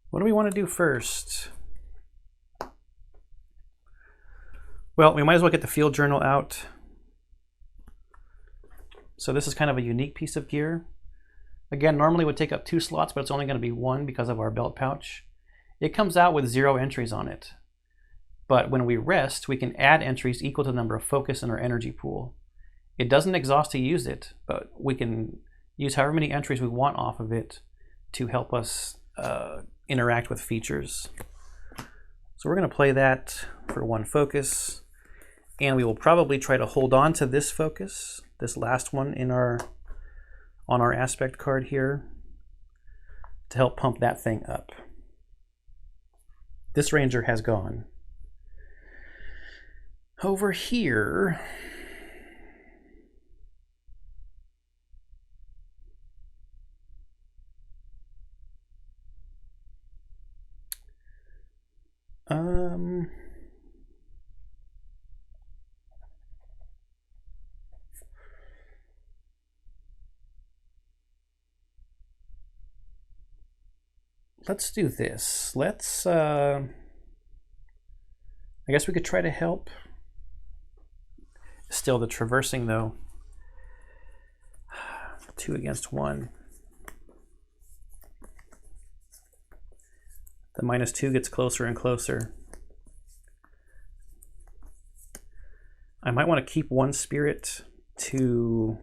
What do we want to do first? Well, we might as well get the field journal out. So this is kind of a unique piece of gear. Again, normally it would take up 2 slots, but it's only going to be 1 because of our belt pouch. It comes out with 0 entries on it. But when we rest, we can add entries equal to the number of focus in our energy pool. It doesn't exhaust to use it, but we can use however many entries we want off of it to help us interact with features. So we're going to play that for 1 focus, and we will probably try to hold on to this focus, this last one in on our aspect card here, to help pump that thing up. This ranger has gone. Over here, let's do this. Let's, I guess we could try to help. Still the traversing though. 2 against 1. The -2 gets closer and closer. I might want to keep 1 spirit to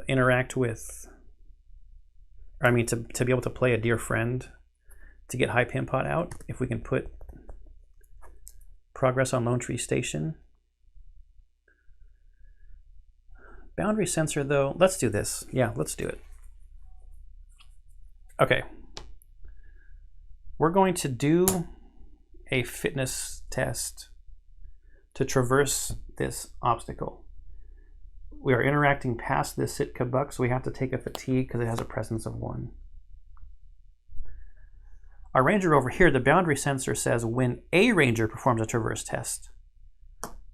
interact with, or I mean to be able to play a dear friend to get high pin pot out. If we can put progress on Lone Tree Station. Boundary sensor though, let's do this. Yeah, let's do it. Okay. We're going to do a fitness test to traverse this obstacle. We are interacting past this Sitkad buck, so we have to take a fatigue because it has a presence of 1. Our ranger over here, the boundary sensor says when a ranger performs a traverse test,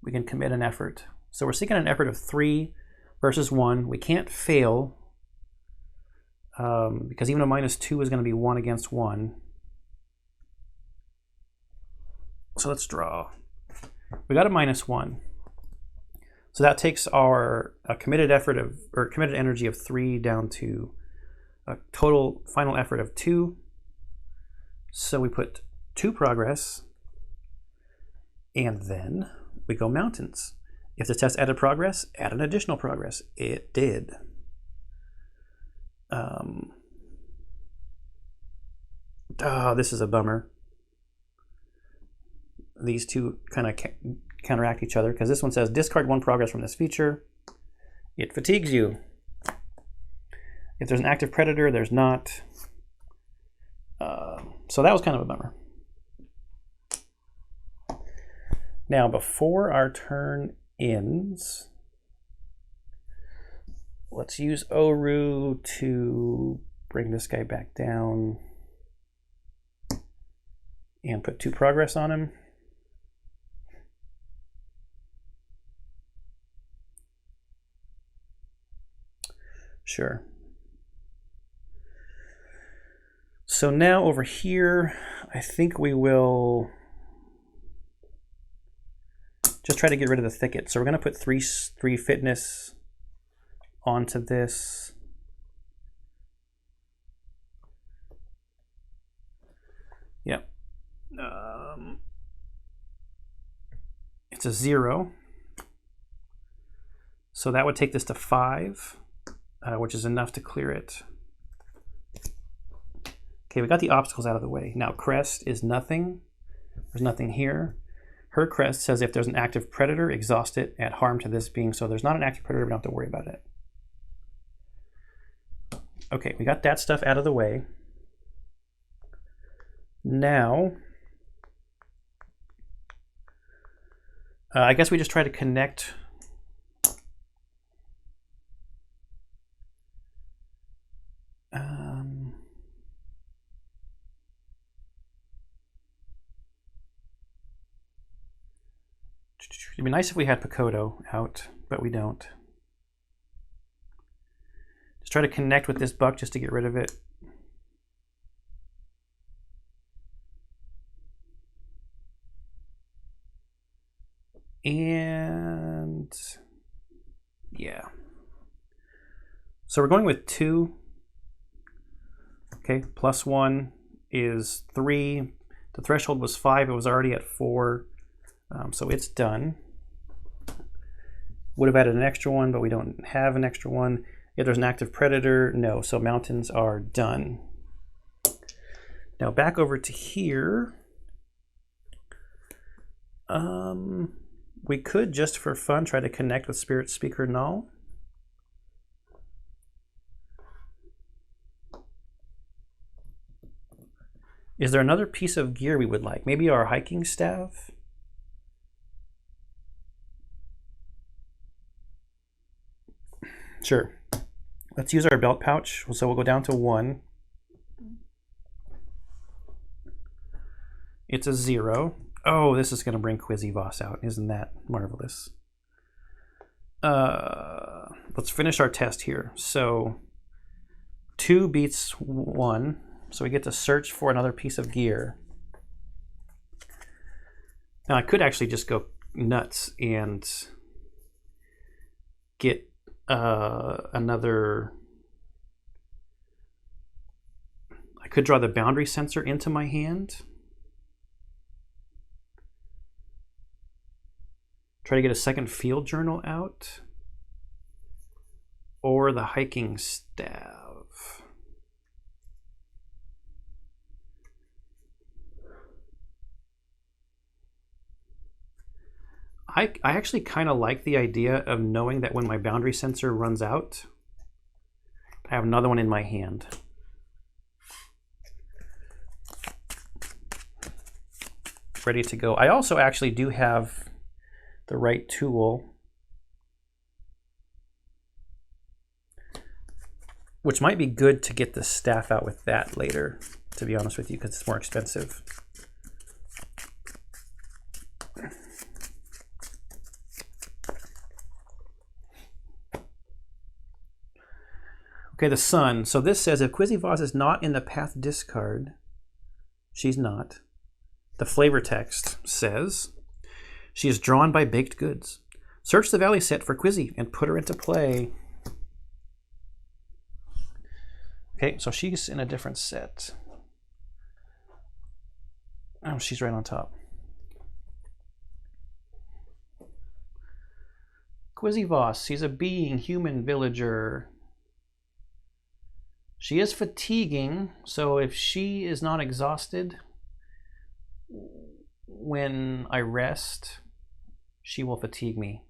we can commit an effort. So we're seeking an effort of 3 versus 1. We can't fail because even a -2 is going to be 1 against 1. So let's draw. We got a -1. So that takes our committed effort of, or committed energy of 3 down to a total final effort of 2. So we put 2 progress, and then we go mountains. If the test added progress, add an additional progress. It did. This is a bummer. These two kind of counteract each other because this one says discard 1 progress from this feature. It fatigues you. If there's an active predator, there's not. So that was kind of a bummer. Now, before our turn ends, let's use Oru to bring this guy back down and put 2 progress on him. Sure. So now over here, I think we will just try to get rid of the thicket. So we're going to put three fitness onto this. Yep. It's a 0. So that would take this to 5, which is enough to clear it. Okay, we got the obstacles out of the way. Now crest is nothing. There's nothing here. Her crest says if there's an active predator, exhaust it at harm to this being. So there's not an active predator, we don't have to worry about it. Okay, we got that stuff out of the way. Now, I guess we just try to connect it'd be nice if we had Picoto out, but we don't. Just try to connect with this buck just to get rid of it. And yeah. So we're going with 2. Okay, +1 is 3. The threshold was 5. It was already at 4. So it's done. Would have added an extra one, but we don't have an extra one. If there's an active predator, no. So mountains are done. Now back over to here. We could, just for fun, try to connect with Spirit Speaker Null. Is there another piece of gear we would like? Maybe our hiking staff? Sure. Let's use our belt pouch. So we'll go down to 1. It's a 0. Oh, this is going to bring Quizzy Voss out. Isn't that marvelous? Let's finish our test here. So 2 beats 1. So we get to search for another piece of gear. Now I could actually just go nuts and get another. I could draw the boundary sensor into my hand. Try to get a second field journal out. Or the hiking staff. I actually kind of like the idea of knowing that when my boundary sensor runs out, I have another one in my hand. Ready to go. I also actually do have the right tool, which might be good to get the staff out with that later, to be honest with you, because it's more expensive. Okay, the sun. So this says if Quizzy Voss is not in the path discard, she's not. The flavor text says she is drawn by baked goods. Search the valley set for Quizzy and put her into play. Okay, so she's in a different set. Oh, she's right on top. Quizzy Voss, he's a being, human villager. She is fatiguing, so if she is not exhausted when I rest, she will fatigue me.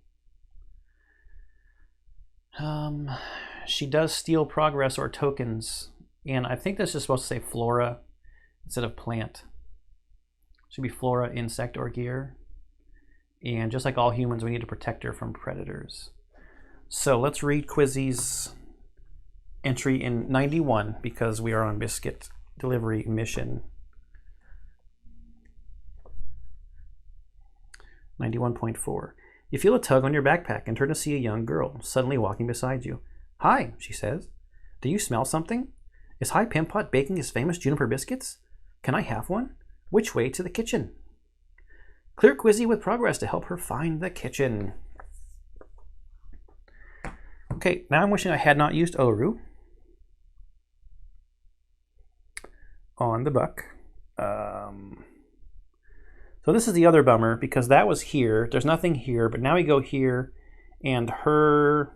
She does steal progress or tokens, and I think this is supposed to say flora instead of plant. Should be flora, insect, or gear. And just like all humans, we need to protect her from predators. So let's read Quizzy's entry in 91 because we are on Biscuit Delivery mission. 91.4. You feel a tug on your backpack and turn to see a young girl suddenly walking beside you. Hi, she says. Do you smell something? Is High Pimp Pot baking his famous juniper biscuits? Can I have one? Which way to the kitchen? Clear Quizzy with progress to help her find the kitchen. Okay, now I'm wishing I had not used Oru on the buck. So this is the other bummer, because that was here. There's nothing here, but now we go here, and her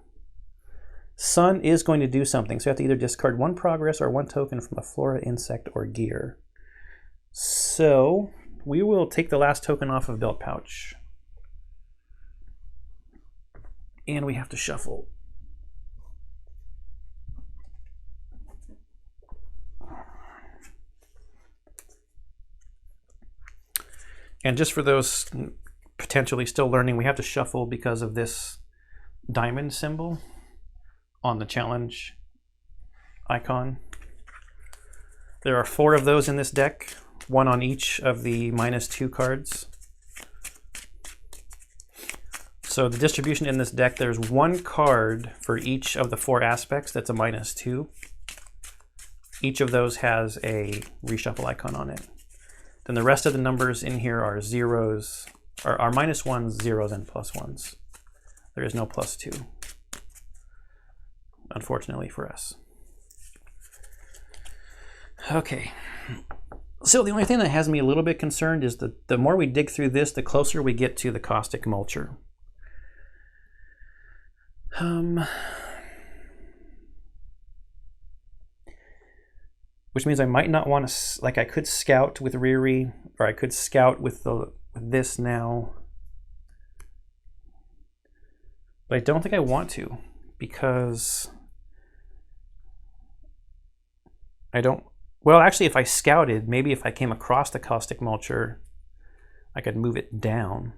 son is going to do something. So you have to either discard one progress or one token from a flora, insect, or gear. So we will take the last token off of Belt Pouch. And we have to shuffle. And just for those potentially still learning, we have to shuffle because of this diamond symbol on the challenge icon. There are 4 of those in this deck, 1 on each of the -2 cards. So the distribution in this deck, there's 1 card for each of the 4 aspects that's a -2. Each of those has a reshuffle icon on it. Then the rest of the numbers in here are zeros, or are -1s, zeros, and +1s. There is no +2, unfortunately for us. Okay, so the only thing that has me a little bit concerned is that the more we dig through this, the closer we get to the Caustic Mulcher. Which means I might not want to, like, I could scout with Riri, or I could scout with this now. But I don't think I want to, because I don't, well, actually, if I scouted, maybe if I came across the Caustic Mulcher, I could move it down.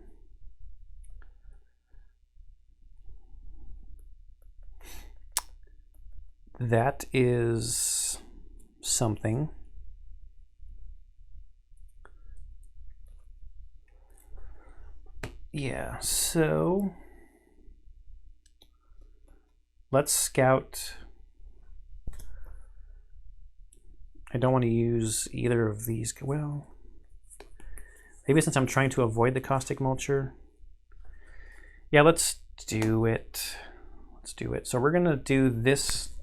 That is something. Yeah, so let's scout. I don't want to use either of these. Well, maybe since I'm trying to avoid the Caustic Mulcher. Yeah, let's do it. Let's do it. So we're going to do this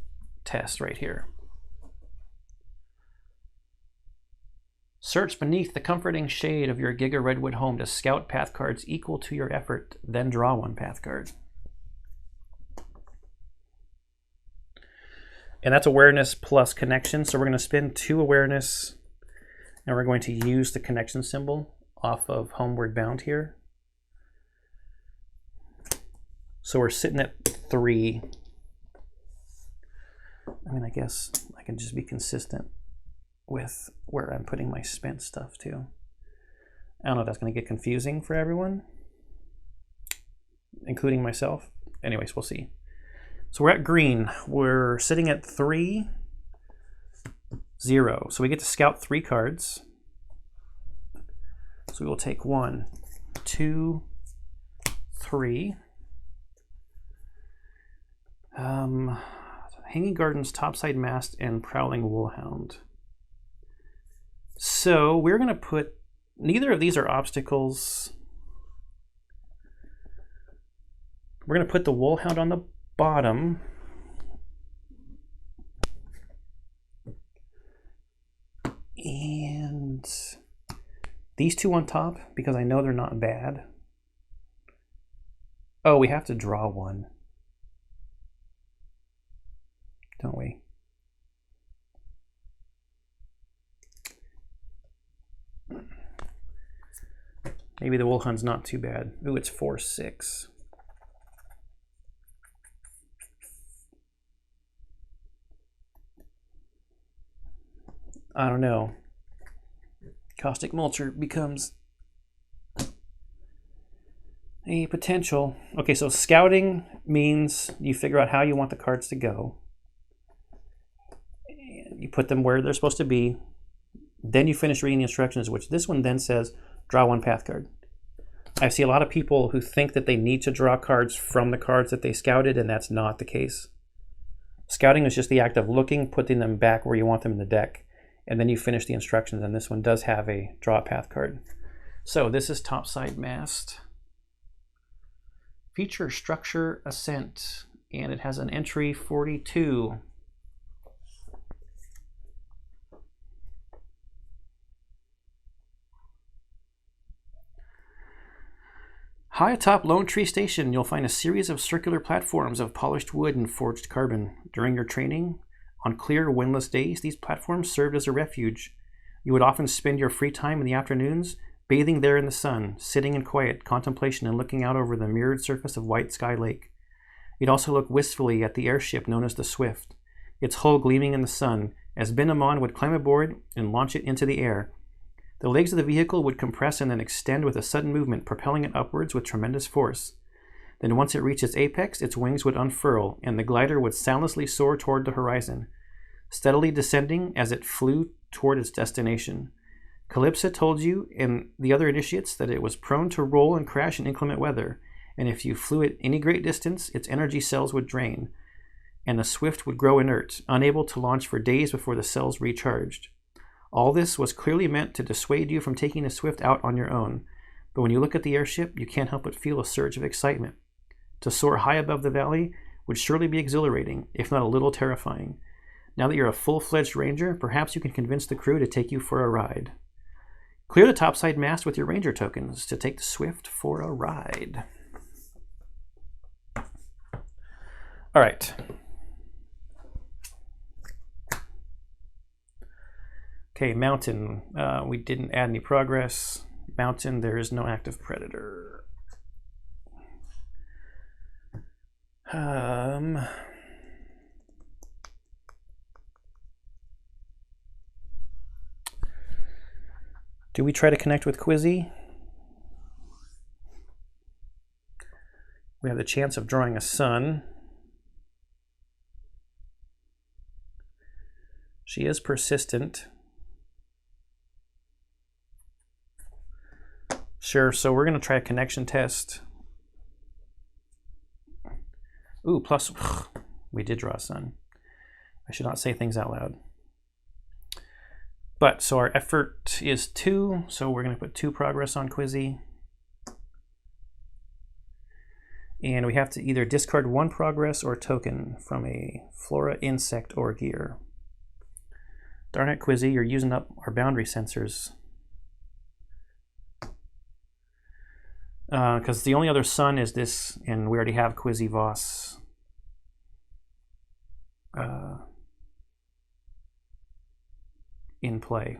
test right here. Search beneath the comforting shade of your Giga Redwood home to scout path cards equal to your effort, then draw 1 path card. And that's awareness plus connection. So we're going to spend 2 awareness, and we're going to use the connection symbol off of Homeward Bound here. So we're sitting at 3. I mean, I guess I can just be consistent with where I'm putting my spent stuff too. I don't know if that's going to get confusing for everyone, including myself. Anyways, we'll see. So we're at green. We're sitting at 3, 0. So we get to scout 3 cards. So we will take 1, 2, 3. Hanging Gardens, Topside Mast, and Prowling Woolhound. So we're going to put, neither of these are obstacles. We're going to put the Woolhound on the bottom. And these 2 on top, because I know they're not bad. Oh, we have to draw 1. Don't we? Maybe the Woolhound's not too bad. Ooh, it's 4, 6. I don't know. Caustic Mulcher becomes a potential. Okay, so scouting means you figure out how you want the cards to go. You put them where they're supposed to be. Then you finish reading the instructions, which this one then says, draw 1 path card. I see a lot of people who think that they need to draw cards from the cards that they scouted, and that's not the case. Scouting is just the act of looking, putting them back where you want them in the deck, and then you finish the instructions, and this one does have a draw path card. So this is topside mast. Feature structure ascent, and it has an entry 42. High atop Lone Tree Station, you'll find a series of circular platforms of polished wood and forged carbon. During your training, on clear, windless days, these platforms served as a refuge. You would often spend your free time in the afternoons bathing there in the sun, sitting in quiet contemplation and looking out over the mirrored surface of White Sky Lake. You'd also look wistfully at the airship known as the Swift, its hull gleaming in the sun, as Ben Amon would climb aboard and launch it into the air. The legs of the vehicle would compress and then extend with a sudden movement, propelling it upwards with tremendous force. Then once it reached its apex, its wings would unfurl, and the glider would soundlessly soar toward the horizon, steadily descending as it flew toward its destination. Calypso told you and the other initiates that it was prone to roll and crash in inclement weather, and if you flew at any great distance, its energy cells would drain, and the Swift would grow inert, unable to launch for days before the cells recharged. All this was clearly meant to dissuade you from taking the Swift out on your own, but when you look at the airship, you can't help but feel a surge of excitement. To soar high above the valley would surely be exhilarating, if not a little terrifying. Now that you're a full-fledged ranger, perhaps you can convince the crew to take you for a ride. Clear the topside mast with your ranger tokens to take the Swift for a ride. All right. Okay, mountain. We didn't add any progress. Mountain, there is no active predator. Do we try to connect with Quizzy? We have the chance of drawing a sun. She is persistent. Sure, so we're going to try a connection test. Ooh, plus, we did draw a sun. I should not say things out loud. But, so our effort is 2, so we're going to put 2 progress on Quizzy. And we have to either discard 1 progress or token from a flora, insect, or gear. Darn it, Quizzy, you're using up our boundary sensors. Because the only other sun is this, and we already have Quizzy Voss. In play.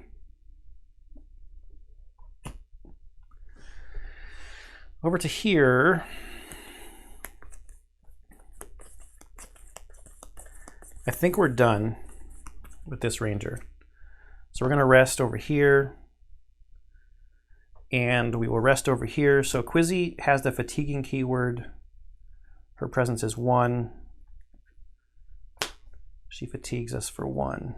Over to here. I think we're done with this ranger. So we're going to rest over here. And we will rest over here. So Quizzy has the fatiguing keyword. Her presence is 1. She fatigues us for 1.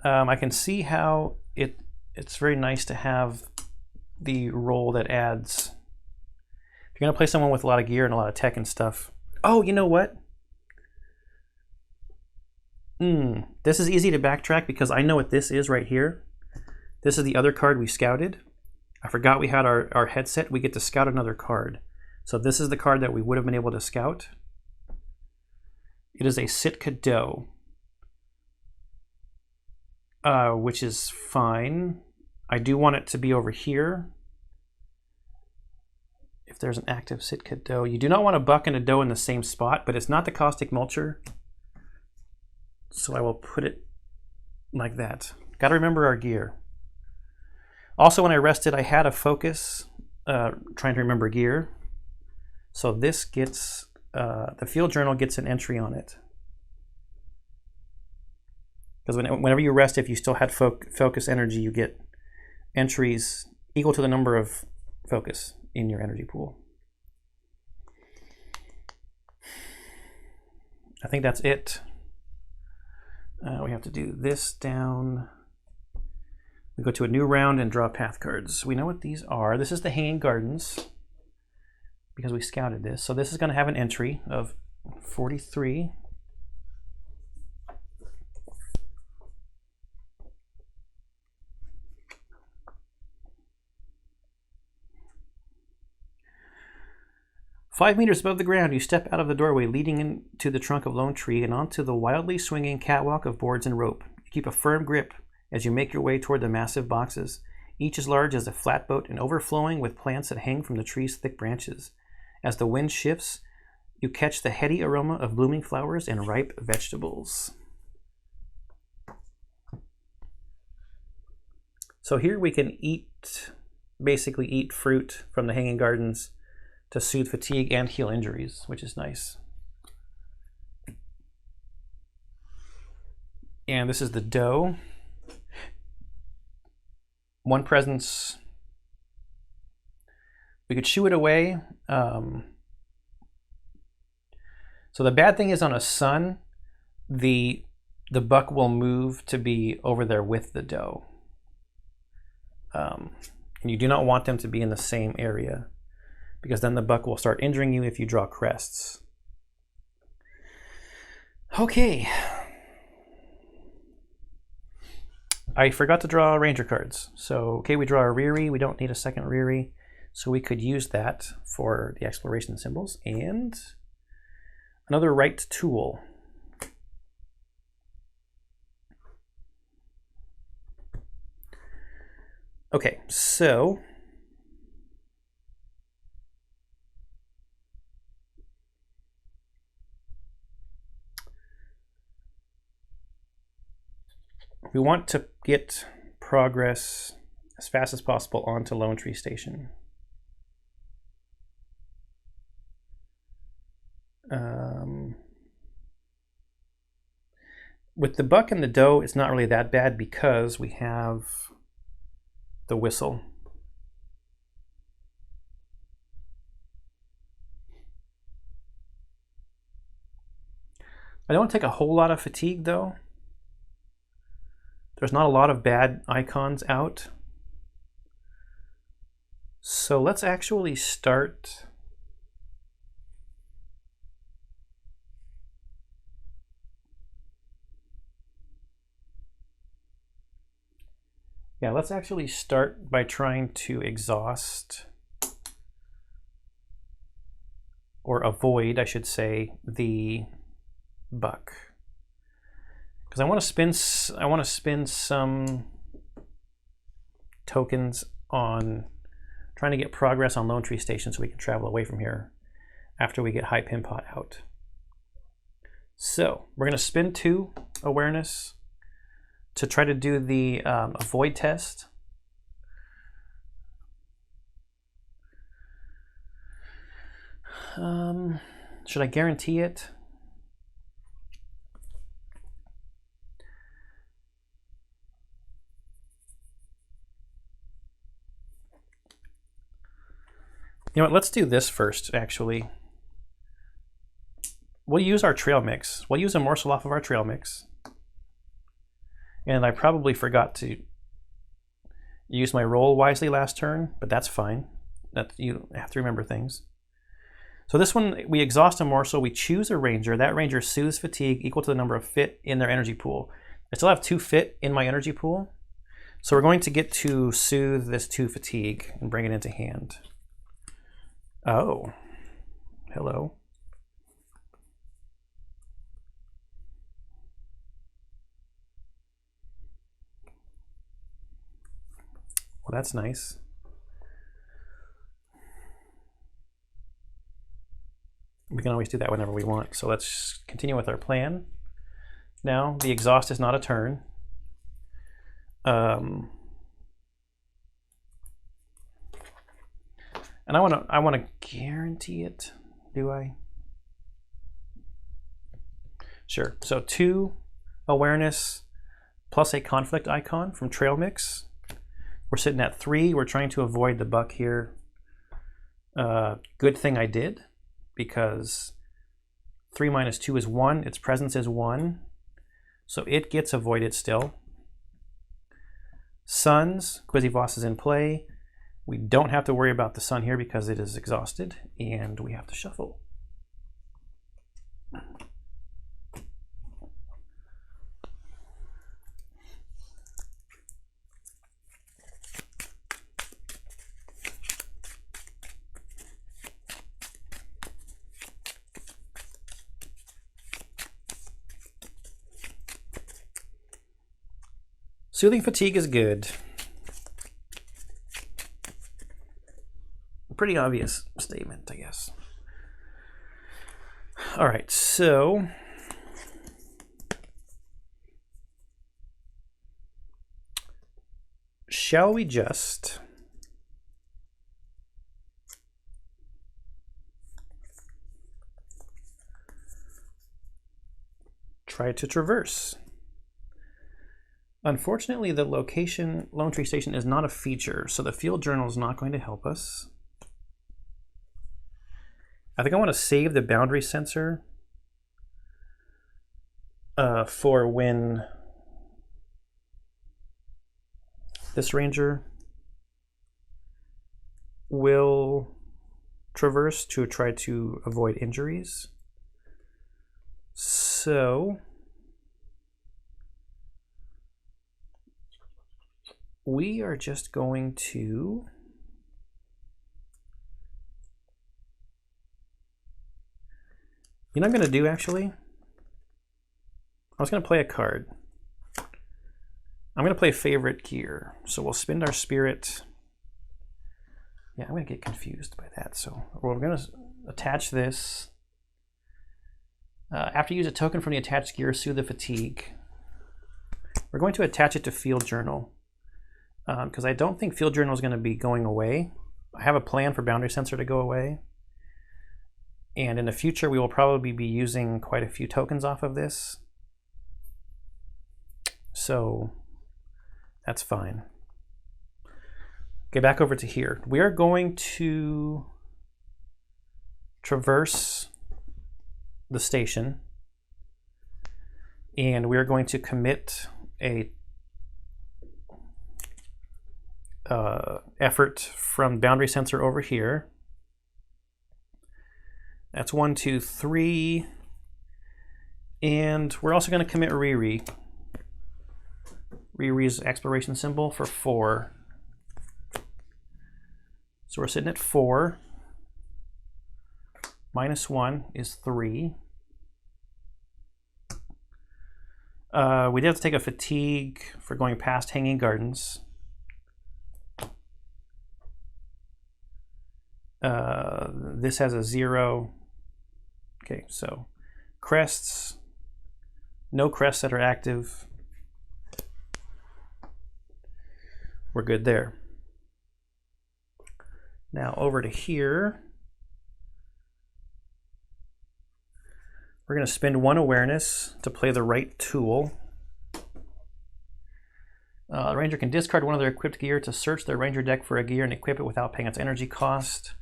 I can see how it's very nice to have the role that adds. If you're going to play someone with a lot of gear and a lot of tech and stuff. Oh, you know what? This is easy to backtrack because I know what this is right here. This is the other card we scouted. I forgot we had our headset. We get to scout another card. So this is the card that we would have been able to scout. It is a Sitkad, which is fine. I do want it to be over here. If there's an active Sitkad, you do not want a buck and a doe in the same spot, but it's not the caustic mulcher. So I will put it like that. Got to remember our gear. Also, when I rested, I had a focus trying to remember gear. So this gets, the field journal gets an entry on it. Because whenever you rest, if you still had focus energy, you get entries equal to the number of focus in your energy pool. I think that's it. We have to do this down. We go to a new round and draw path cards. We know what these are. This is the Hanging Gardens because we scouted this. So this is going to have an entry of 43. "5 meters above the ground, you step out of the doorway leading into the trunk of Lone Tree and onto the wildly swinging catwalk of boards and rope. You keep a firm grip as you make your way toward the massive boxes, each as large as a flatboat and overflowing with plants that hang from the tree's thick branches. As the wind shifts, you catch the heady aroma of blooming flowers and ripe vegetables." So here we can basically eat fruit from the Hanging Gardens to soothe fatigue and heal injuries, which is nice. And this is the dough. 1 presence. We could shoo it away. So the bad thing is on a sun, the buck will move to be over there with the dough. And you do not want them to be in the same area, because then the buck will start injuring you if you draw crests. Okay. I forgot to draw ranger cards. So, okay, we draw a Riri. We don't need a second Riri. So we could use that for the exploration symbols. And another right tool. Okay, so we want to get progress as fast as possible onto Lone Tree Station. With the buck and the doe, it's not really that bad because we have the whistle. I don't want to take a whole lot of fatigue though. There's not a lot of bad icons out. So let's actually start let's actually start by trying to exhaust or avoid, I should say, the buck. Because I want to spend some tokens on trying to get progress on Lone Tree Station so we can travel away from here after we get High Pin Pot out. So we're going to spend 2 awareness to try to do the avoid test. Should I guarantee it? You know what, let's do this first, actually. We'll use our trail mix. We'll use a morsel off of our trail mix. And I probably forgot to use my roll wisely last turn, but that's fine. You have to remember things. So this one, we exhaust a morsel, we choose a ranger. That ranger soothes fatigue equal to the number of fit in their energy pool. I still have 2 fit in my energy pool. So we're going to get to soothe this 2 fatigue and bring it into hand. Oh, hello. Well, that's nice. We can always do that whenever we want. So let's continue with our plan. Now, the exhaust is not a turn. And I want to guarantee it. Do I? Sure. So 2 awareness plus a conflict icon from Trail Mix. We're sitting at 3. We're trying to avoid the buck here. Good thing I did, because 3 minus 2 is 1. Its presence is 1. So it gets avoided still. Suns, Quizzyvoss is in play. We don't have to worry about the sun here because it is exhausted, and we have to shuffle. Soothing fatigue is good. Pretty obvious statement, I guess. All right, so shall we just try to traverse? Unfortunately, the location Lone Tree Station is not a feature, so the field journal is not going to help us. I think I want to save the boundary sensor for when this ranger will traverse to try to avoid injuries. So we are just going to you know what I'm going to do actually? I was going to play a card. I'm going to play favorite gear. So we'll spend our spirit. Yeah, I'm going to get confused by that. So we're going to attach this. After you use a token from the attached gear, soothe the fatigue. We're going to attach it to field journal. Because I don't think field journal is going to be going away. I have a plan for boundary sensor to go away. And in the future, we will probably be using quite a few tokens off of this. So that's fine. Okay, back over to here. We are going to traverse the station. And we are going to commit a effort from boundary sensor over here. That's 1, 2, 3. And we're also going to commit Riri. Riri's exploration symbol for 4. So we're sitting at 4. Minus 1 is 3. We did have to take a fatigue for going past Hanging Gardens. This has a 0. Okay, so crests, no crests that are active. We're good there. Now over to here. We're going to spend 1 awareness to play the right tool. The ranger can discard one of their equipped gear to search their ranger deck for a gear and equip it without paying its energy cost.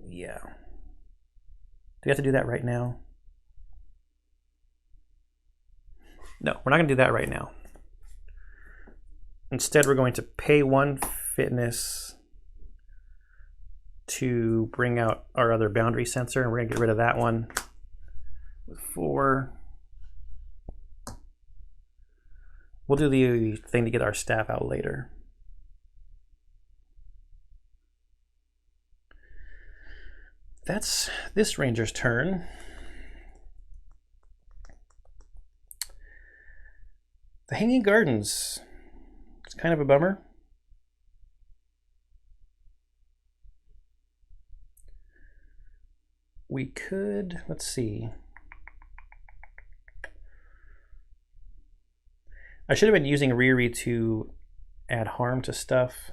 Yeah. Do we have to do that right now? No, we're not going to do that right now. Instead, we're going to pay 1 fitness to bring out our other boundary sensor, and we're going to get rid of that one with 4. We'll do the thing to get our staff out later. That's this ranger's turn. The Hanging Gardens. It's kind of a bummer. We could, let's see. I should have been using Riri to add harm to stuff.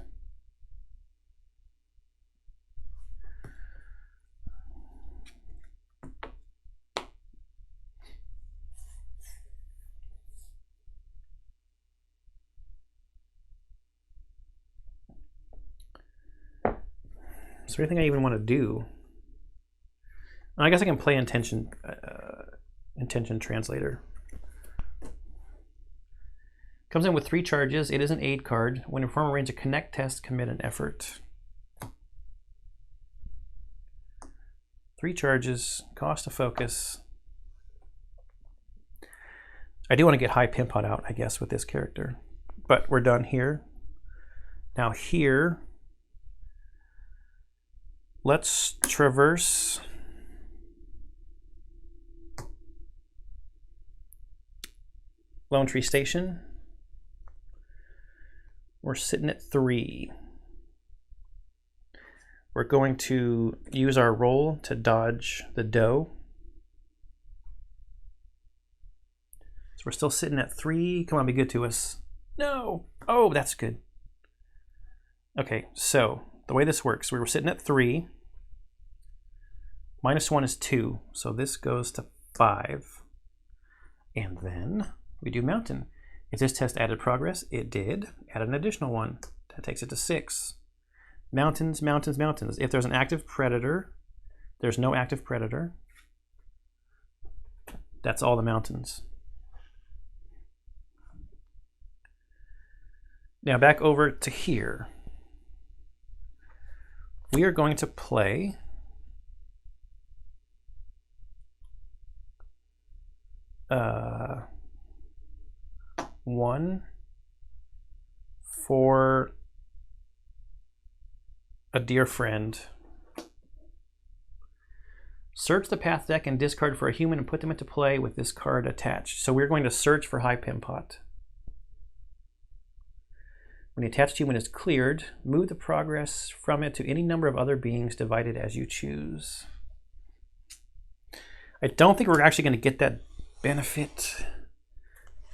Is there anything I even want to do? I guess I can play intention intention translator. Comes in with 3 charges. It is an aid card. When you perform a range of connect test, commit an effort. 3 charges, cost a focus. I do want to get high Pimpot out, I guess, with this character. But we're done here. Now here, let's traverse Lone Tree Station. We're sitting at 3. We're going to use our roll to dodge the doe. So we're still sitting at 3. Come on, be good to us. No! Oh, that's good. Okay, so the way this works, we were sitting at 3. -1 is 2, so this goes to 5. And then we do mountain. If this test added progress, it did. Add an additional 1. That takes it to 6. Mountains, mountains, mountains. If there's an active predator, there's no active predator. That's all the mountains. Now back over to here. We are going to play one for a dear friend. Search the path deck and discard for a human and put them into play with this card attached. So we're going to search for high Pimpot. When the attached human is cleared, move the progress from it to any number of other beings divided as you choose. I don't think we're actually going to get that benefit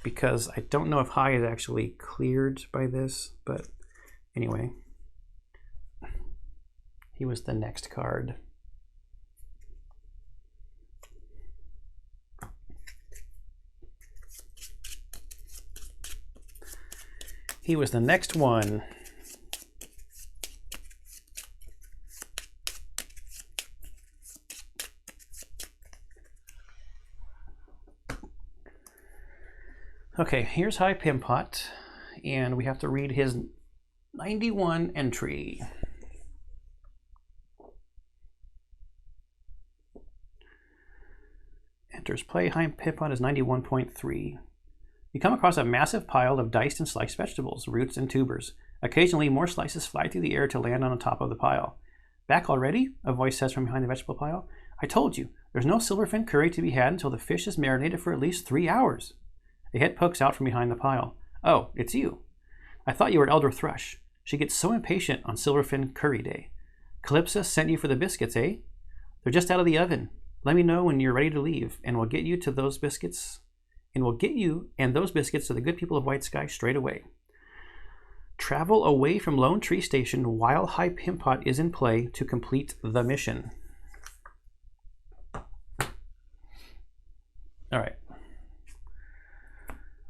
because I don't know if high is actually cleared by this, but anyway. He was the next card. He was the next one. Okay, here's High Pimpot, and we have to read his 91 entry. Enters play. High Pimpot is 91.3. You come across a massive pile of diced and sliced vegetables, roots, and tubers. Occasionally, more slices fly through the air to land on the top of the pile. Back already? A voice says from behind the vegetable pile. I told you, there's no silverfin curry to be had until the fish is marinated for at least 3 hours. A head pokes out from behind the pile. Oh, it's you. I thought you were Elder Thrush. She gets so impatient on silverfin curry day. Calypso sent you for the biscuits, eh? They're just out of the oven. Let me know when you're ready to leave, and we'll get you to those biscuits. And we'll get you and those biscuits to the good people of White Sky straight away. Travel away from Lone Tree Station while High Pimpot is in play to complete the mission. All right.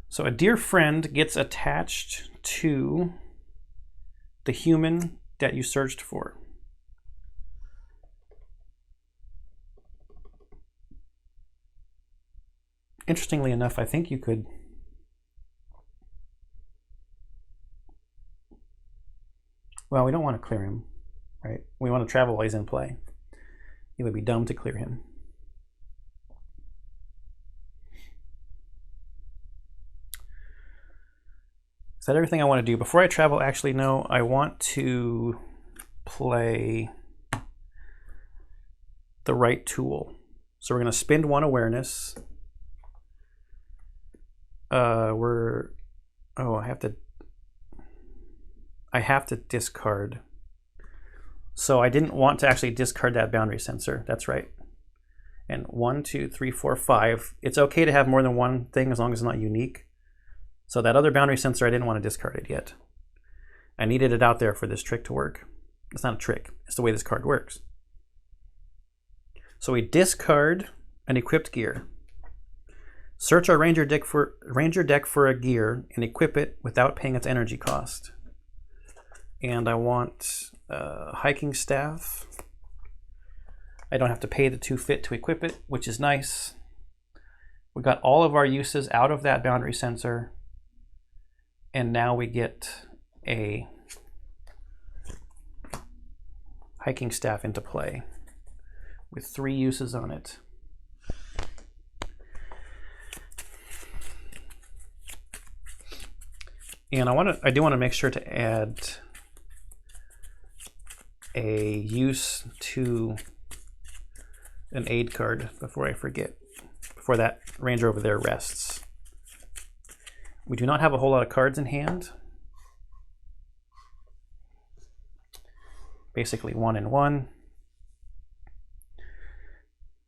So a dear friend gets attached to the human that you searched for. Interestingly enough, I think you could well, we don't want to clear him, right? We want to travel while he's in play. It would be dumb to clear him. Is that everything I want to do? Before I travel, actually, no, I want to play the right tool. So we're going to spend 1 awareness. I have to discard. So I didn't want to actually discard that boundary sensor. That's right. And 1, 2, 3, 4, 5. It's okay to have more than one thing as long as it's not unique. So that other boundary sensor, I didn't want to discard it yet. I needed it out there for this trick to work. It's not a trick. It's the way this card works. So we discard an equipped gear. Search our Ranger deck for a gear and equip it without paying its energy cost. And I want a hiking staff. I don't have to pay the 2 fit to equip it, which is nice. We got all of our uses out of that boundary sensor, and now we get a hiking staff into play with 3 uses on it. And I do want to make sure to add a use to an aid card before I forget, before that ranger over there rests. We do not have a whole lot of cards in hand. Basically 1 and 1.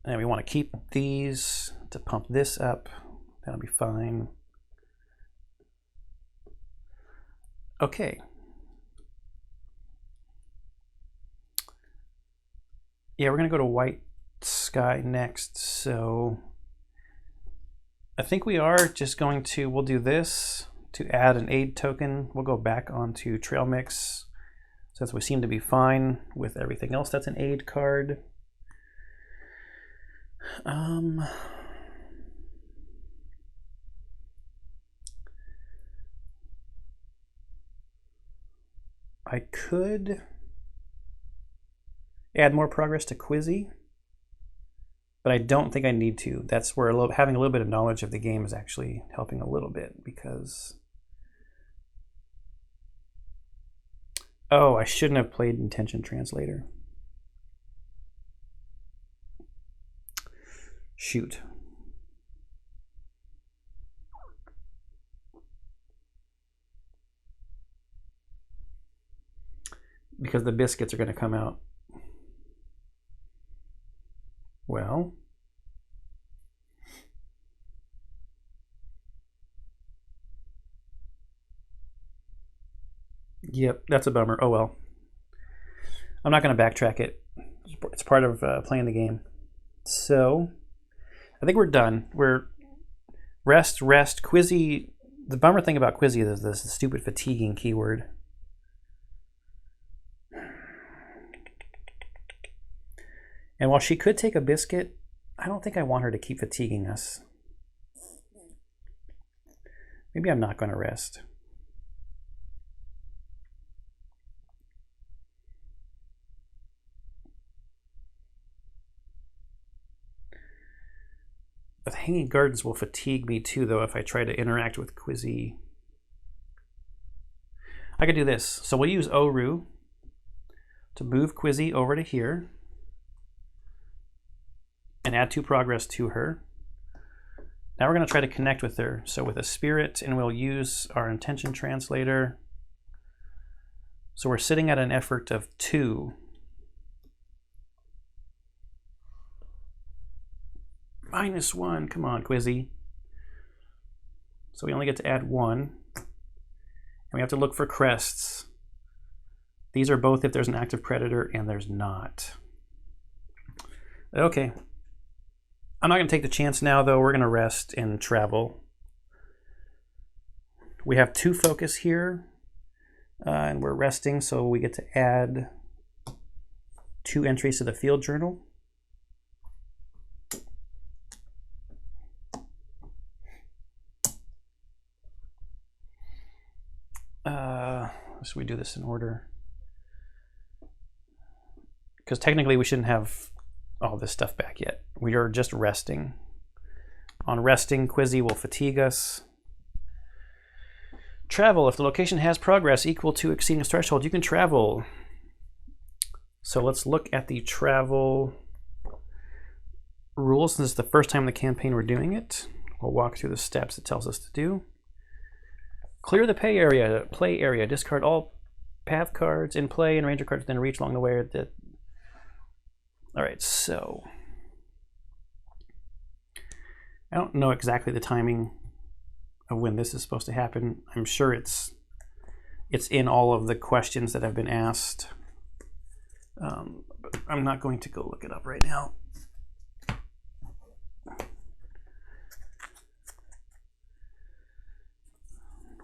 And we want to keep these to pump this up. That'll be fine. Okay. Yeah, we're going to go to white sky next. So I think we are just going to, we'll do this to add an aid token. We'll go back onto trail mix since we seem to be fine with everything else that's an aid card. I could add more progress to Quizzy, but I don't think I need to. That's where having a little bit of knowledge of the game is actually helping a little bit, because oh, I shouldn't have played Intention Translator. Shoot. Because the biscuits are going to come out. Well, yep, that's a bummer. Oh well. I'm not going to backtrack it. It's part of playing the game. So, I think we're done. We're rest. Quizzy. The bummer thing about Quizzy is this stupid fatiguing keyword. And while she could take a biscuit, I don't think I want her to keep fatiguing us. Maybe I'm not going to rest. But Hanging Gardens will fatigue me too, though, if I try to interact with Quizzy. I could do this. So we'll use Oru to move Quizzy over to here and add 2 progress to her. Now we're going to try to connect with her. So with a spirit, and we'll use our Intention Translator. So we're sitting at an effort of 2. -1, come on, Quizzy. So we only get to add 1. And we have to look for crests. These are both if there's an active predator, and there's not. Okay. I'm not going to take the chance now, though. We're going to rest and travel. We have 2 focus here, and we're resting, so we get to add 2 entries to the field journal. Should we do this in order? Because technically we shouldn't have all this stuff back yet. We are just resting. On resting, Quizzy will fatigue us. Travel. If the location has progress equal to exceeding a threshold, you can travel. So let's look at the travel rules. This is the first time in the campaign we're doing it. We'll walk through the steps it tells us to do. Clear the play area. Discard all path cards in play and ranger cards within reach along the way. All right, so I don't know exactly the timing of when this is supposed to happen. I'm sure it's in all of the questions that have been asked. But I'm not going to go look it up right now.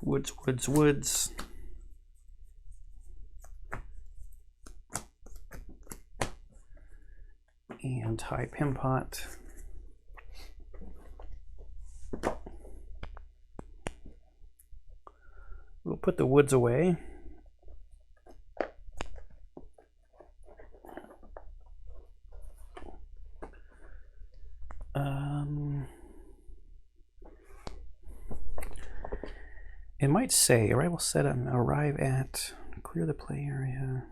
Woods. And high Pimpot. put the woods away. It might say arrival set and arrive at, clear the play area.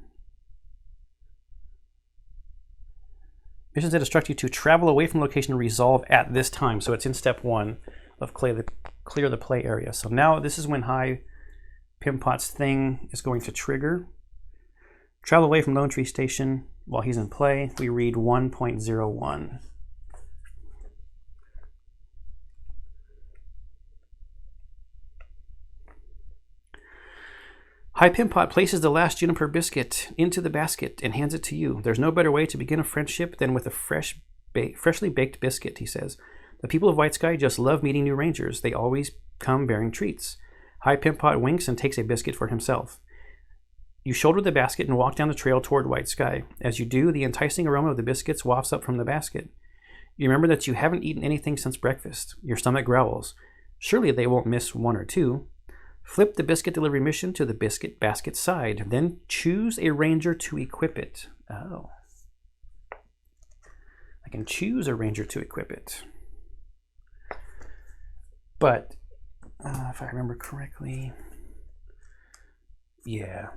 Missions that instruct you to travel away from location and resolve at this time. So it's in step 1 of clear the play area. So now this is when High Pimpot's thing is going to trigger. Travel away from Lone Tree Station while he's in play. We read 1.01. High Pimpot places the last juniper biscuit into the basket and hands it to you. There's no better way to begin a friendship than with a freshly baked biscuit, he says. The people of White Sky just love meeting new rangers. They always come bearing treats. High Pimpot winks and takes a biscuit for himself. You shoulder the basket and walk down the trail toward White Sky. As you do, the enticing aroma of the biscuits wafts up from the basket. You remember that you haven't eaten anything since breakfast. Your stomach growls. Surely they won't miss 1 or 2. Flip the Biscuit Delivery mission to the biscuit basket side. Then choose a ranger to equip it. Oh. I can choose a ranger to equip it. But, if I remember correctly, yeah.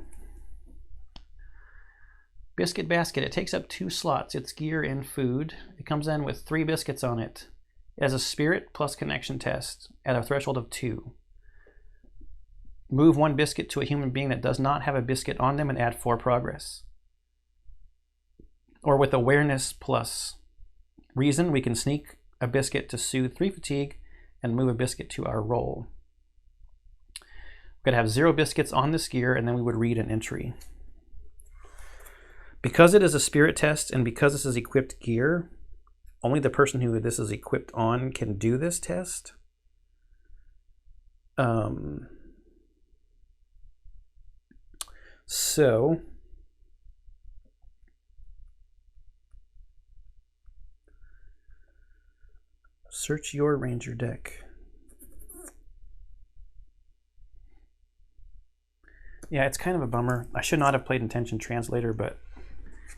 Biscuit basket. It takes up 2 slots. It's gear and food. It comes in with 3 biscuits on it. It has a spirit plus connection test at a threshold of 2. Move 1 biscuit to a human being that does not have a biscuit on them and add 4 progress. Or with awareness plus reason, we can sneak a biscuit to soothe 3 fatigue and move a biscuit to our roll. We could have 0 biscuits on this gear, and then we would read an entry. Because it is a spirit test and because this is equipped gear, only the person who this is equipped on can do this test. So search your ranger deck. Yeah, it's kind of a bummer. I should not have played Intention Translator, but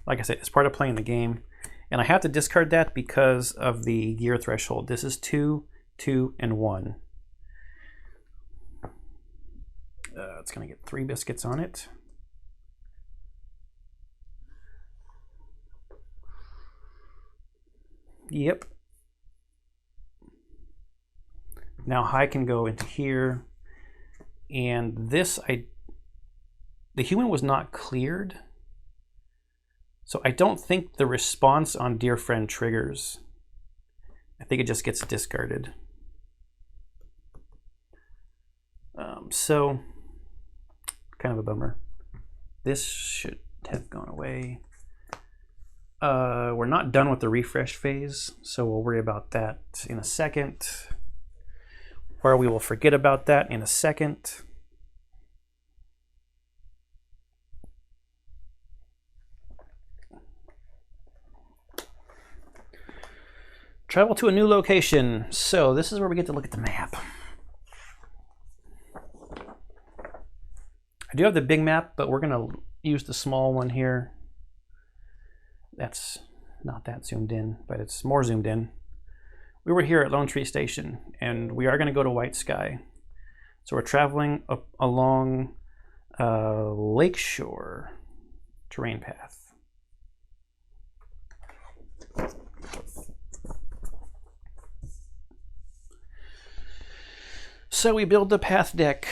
like I said, it's part of playing the game. And I have to discard that because of the gear threshold. This is 2, 2, and 1. It's going to get 3 biscuits on it. Yep. Now High can go into here, and this, the human was not cleared, so I don't think the response on Dear Friend triggers. I think it just gets discarded. So kind of a bummer. This should have gone away. We're not done with the refresh phase, so we'll worry about that in a second. Or we will forget about that in a second. Travel to a new location. So this is where we get to look at the map. I do have the big map, but we're going to use the small one here. That's not that zoomed in, but it's more zoomed in. We were here at Lone Tree Station, and we are going to go to White Sky. So we're traveling up along Lakeshore terrain path. So we build the path deck.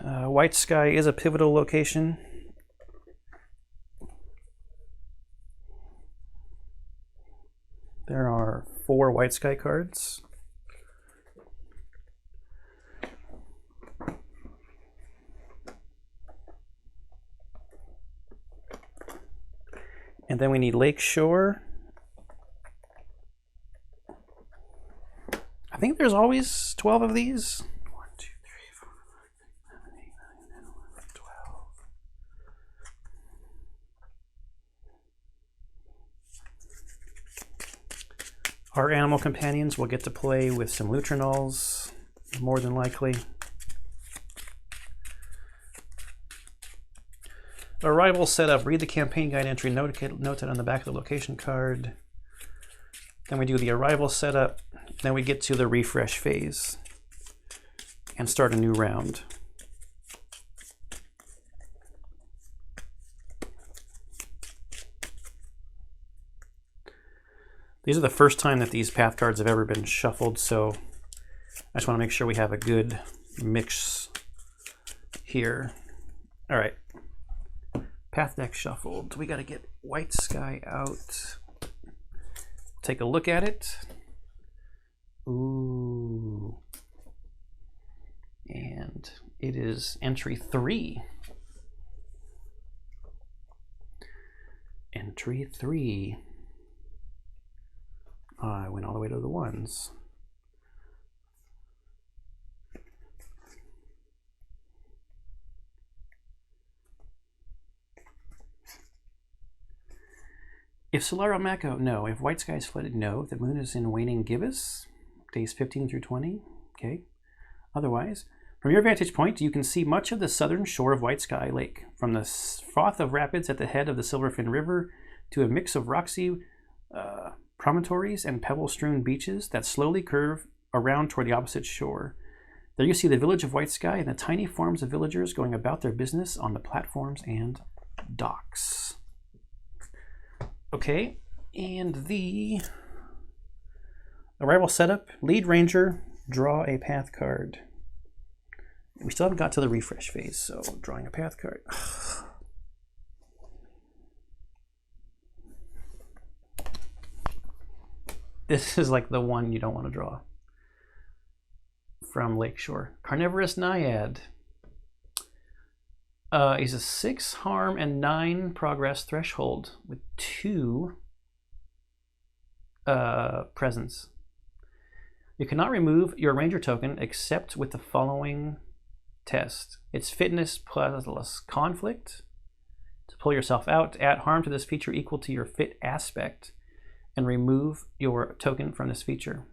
White Sky is a pivotal location. There are 4 White Sky cards. And then we need Lakeshore. I think there's always 12 of these. 1, 2, 3, 4, 5, 6, 7, 8, 9, 10, 11, 12. Our animal companions will get to play with some Lutrinols, more than likely. Arrival setup. Read the campaign guide entry noted on the back of the location card. Then we do the arrival setup. Then we get to the refresh phase and start a new round. These are the first time that these path cards have ever been shuffled, so I just want to make sure we have a good mix here. All right, path deck shuffled. We got to get White Sky out. Take a look at it. Ooh. And it is entry 3. Entry 3. I went all the way to the ones. If Solaro Mako, no. If White Sky is flooded, no. If the moon is in waning gibbous, days 15 through 20, okay. Otherwise, from your vantage point, you can see much of the southern shore of White Sky Lake, from the froth of rapids at the head of the Silverfin River to a mix of rocky promontories and pebble-strewn beaches that slowly curve around toward the opposite shore. There you see the village of White Sky and the tiny farms of villagers going about their business on the platforms and docks. Okay, and the arrival setup, lead ranger, draw a path card. We still haven't got to the refresh phase, so drawing a path card. This is like the one you don't want to draw. From Lakeshore. Carnivorous Naiad. He's a 6 harm and 9 progress threshold with 2 presence. You cannot remove your ranger token except with the following test. It's fitness plus conflict. To pull yourself out, add harm to this feature equal to your fit aspect and remove your token from this feature.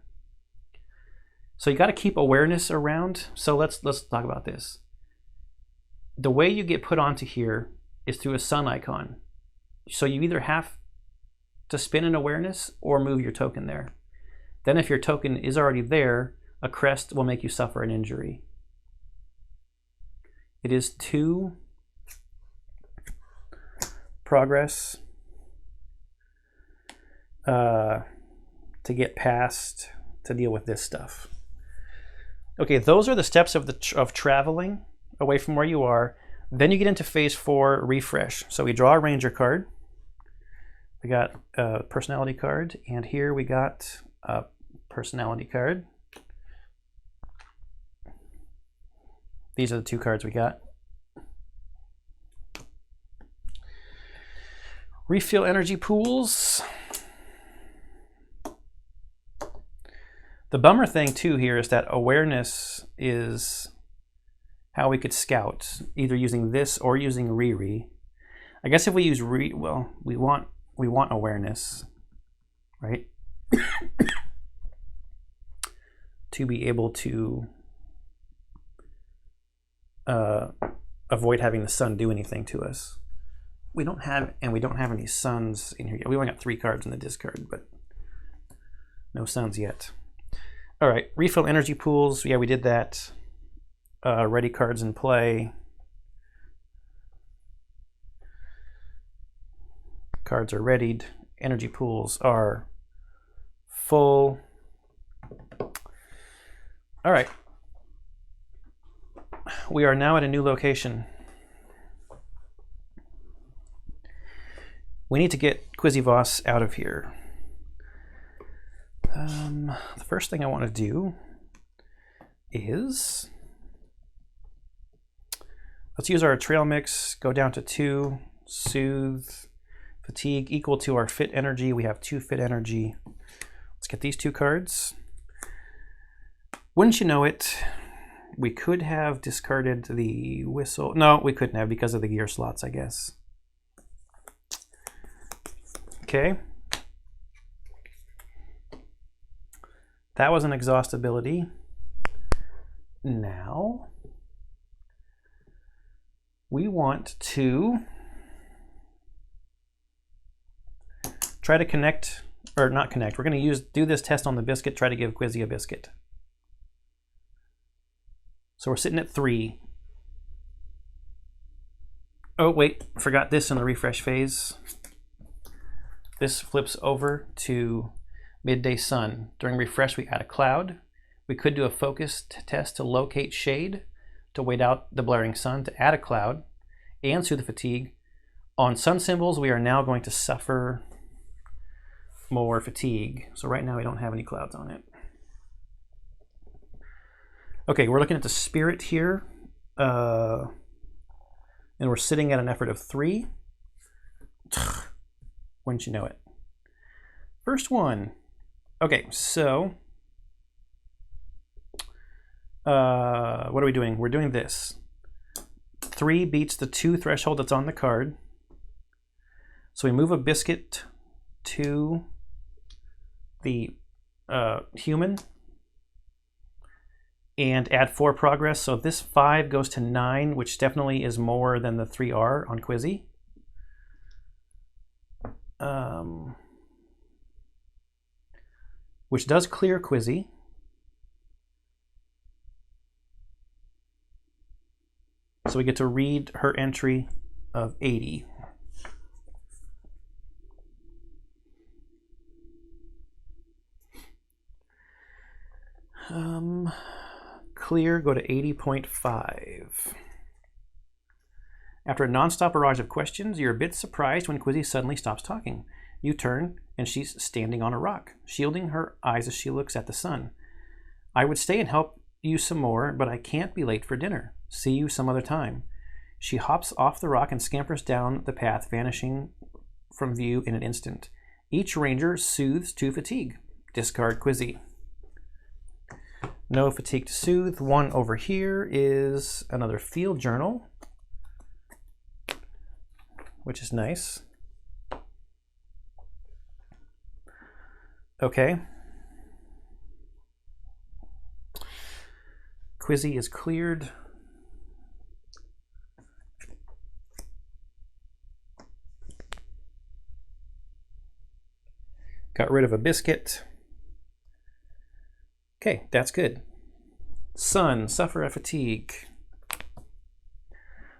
So you got to keep awareness around. So let's talk about this. The way you get put onto here is through a sun icon. So you either have to spin an awareness or move your token there. Then if your token is already there, a crest will make you suffer an injury. It is 2 progress to get past, to deal with this stuff. Okay, those are the steps of traveling away from where you are. Then you get into phase 4, refresh. So we draw a ranger card. We got a personality card, and here we got a personality card. These are the 2 cards we got. Refill energy pools. The bummer thing too here is that awareness is how we could scout, either using this or using Riri. I guess if we use well, we want awareness, right? To be able to avoid having the sun do anything to us. We don't have any suns in here yet. We only got 3 cards in the discard, but no suns yet. All right, refill energy pools. Yeah, we did that. Ready cards in play. Cards are readied. Energy pools are full. All right. We are now at a new location. We need to get Quizzy out of here. The first thing I want to do is let's use our trail mix, go down to 2, soothe, fatigue equal to our fit energy. We have 2 fit energy. Let's get these 2 cards. Wouldn't you know it, we could have discarded the whistle. No, we couldn't have because of the gear slots, I guess. Okay. That was an exhaust ability. Now we want to Try to connect, or not connect. We're going to do this test on the biscuit, try to give Quizzy a biscuit. So we're sitting at 3. Oh, wait, forgot this in the refresh phase. This flips over to midday sun. During refresh, we add a cloud. We could do a focus test to locate shade, to wait out the blaring sun, to add a cloud, and soothe the fatigue. On sun symbols, we are now going to suffer more fatigue. So right now we don't have any clouds on it. Okay, we're looking at the spirit here. And we're sitting at an effort of 3. Wouldn't you know it? First one. Okay, so what are we doing? We're doing this. 3 beats the 2 threshold that's on the card. So we move a biscuit to the human and add 4 progress. So this 5 goes to 9, which definitely is more than the 3R on Quizzy. Which does clear Quizzy. So we get to read her entry of 80. Clear, go to 80.5. After a non-stop barrage of questions, you're a bit surprised when Quizzy suddenly stops talking. You turn, and she's standing on a rock, shielding her eyes as she looks at the sun. I would stay and help you some more, but I can't be late for dinner. See you some other time. She hops off the rock and scampers down the path, vanishing from view in an instant. Each ranger soothes to fatigue. Discard Quizzy. No fatigue to soothe. 1 over here is another field journal, which is nice. Okay. Quizzy is cleared. Got rid of a biscuit. Okay, that's good. Sun, suffer a fatigue.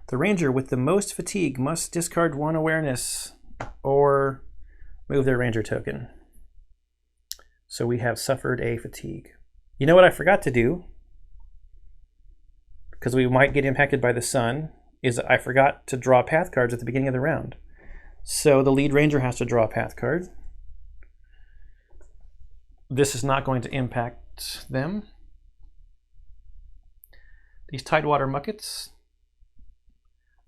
The ranger with the most fatigue must discard 1 awareness or move their ranger token. So we have suffered a fatigue. You know what I forgot to do? Because we might get impacted by the sun, is I forgot to draw path cards at the beginning of the round. So the lead ranger has to draw a path card. This is not going to impact them. These Tidewater Muckets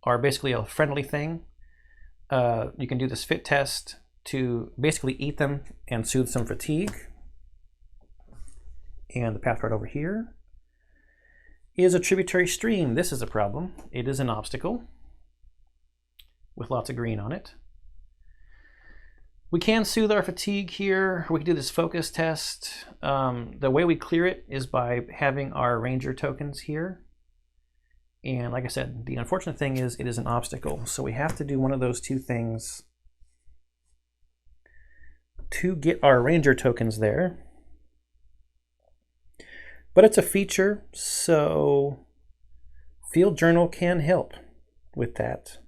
are basically a friendly thing. You can do this fit test to basically eat them and soothe some fatigue. And the path card over here is a tributary stream. This is a problem. It is an obstacle with lots of green on it. We can soothe our fatigue here. We can do this focus test. The way we clear it is by having our ranger tokens here. And like I said, the unfortunate thing is it is an obstacle. So we have to do one of those 2 things to get our ranger tokens there. But it's a feature, so Field Journal can help with that.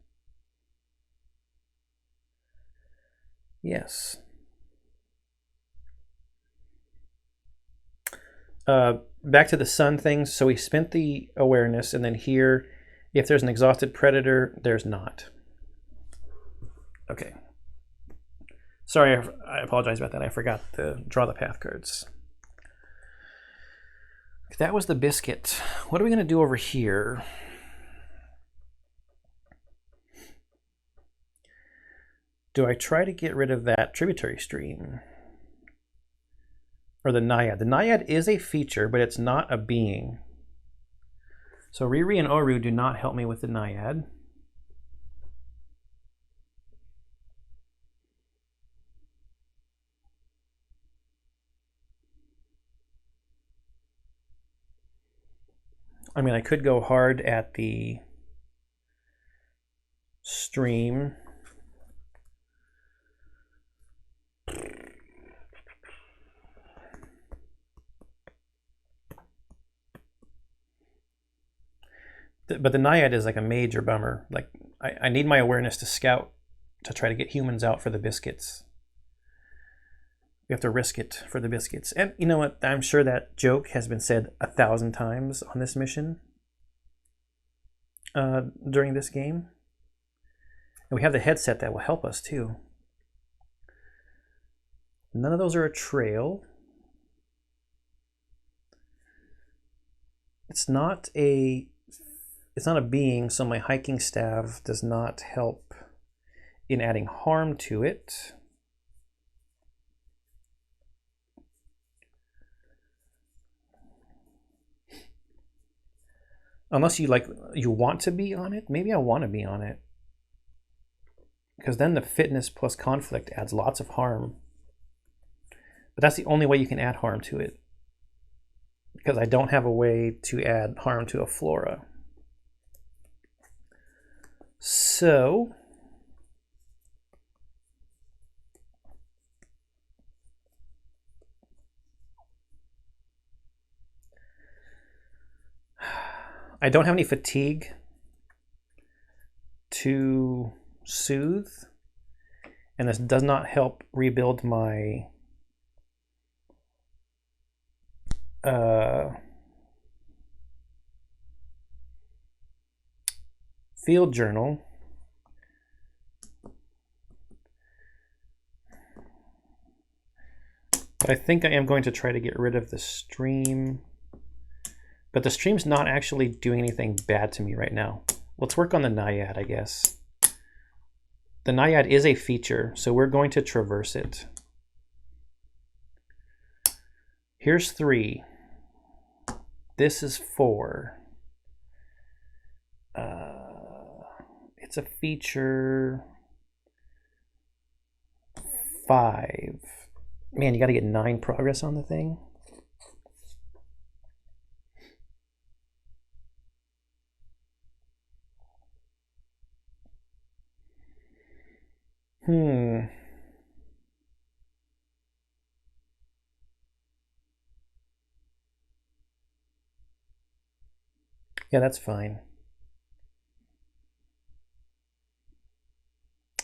Yes. Back to the sun things. So we spent the awareness, and then here, if there's an exhausted predator, there's not. Okay. Sorry, I apologize about that. I forgot to draw the path cards. That was the biscuit. What are we going to do over here? Do I try to get rid of that tributary stream? Or the Naiad? The Naiad is a feature, but it's not a being. So Riri and Oru do not help me with the Naiad. I mean, I could go hard at the stream. But the Naiad is like a major bummer. Like, I need my awareness to scout to try to get humans out for the biscuits. We have to risk it for the biscuits. And you know what? I'm sure that joke has been said 1,000 times on this mission during this game. And we have the headset that will help us too. None of those are a trail. It's not a being, so my hiking staff does not help in adding harm to it. Unless you want to be on it. Maybe I want to be on it. Because then the fitness plus conflict adds lots of harm. But that's the only way you can add harm to it. Because I don't have a way to add harm to a flora. So I don't have any fatigue to soothe, and this does not help rebuild my field journal. But I think I am going to try to get rid of the stream. But the stream's not actually doing anything bad to me right now. Let's work on the Naiad, I guess. The Naiad is a feature, so we're going to traverse it. Here's 3. This is 4. It's a feature 5. Man, you got to get 9 progress on the thing. Yeah, that's fine.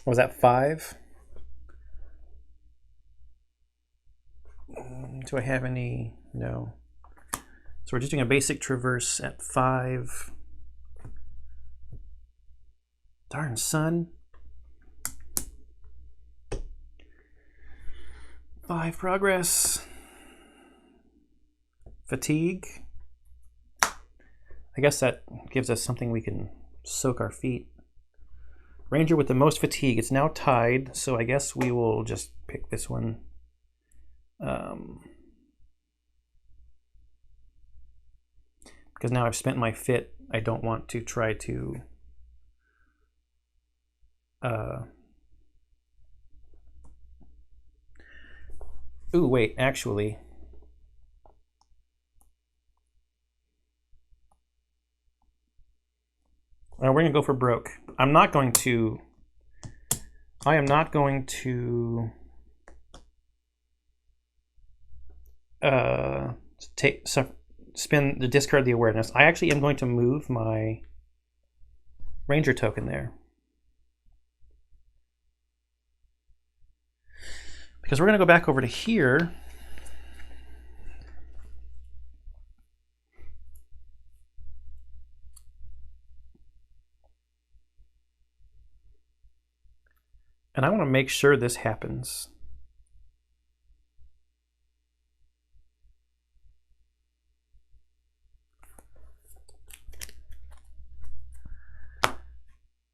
Was that 5? Do I have any? No. So we're just doing a basic traverse at 5. Darn, son. 5 progress. Fatigue. I guess that gives us something we can soak our feet. Ranger with the most fatigue. It's now tied, so I guess we will just pick this one. Because now I've spent my fit, I don't want to try to ooh, wait, actually. We're gonna go for broke. I am not going to discard the awareness. I actually am going to move my Ranger token there. Because we're going to go back over to here. And I want to make sure this happens.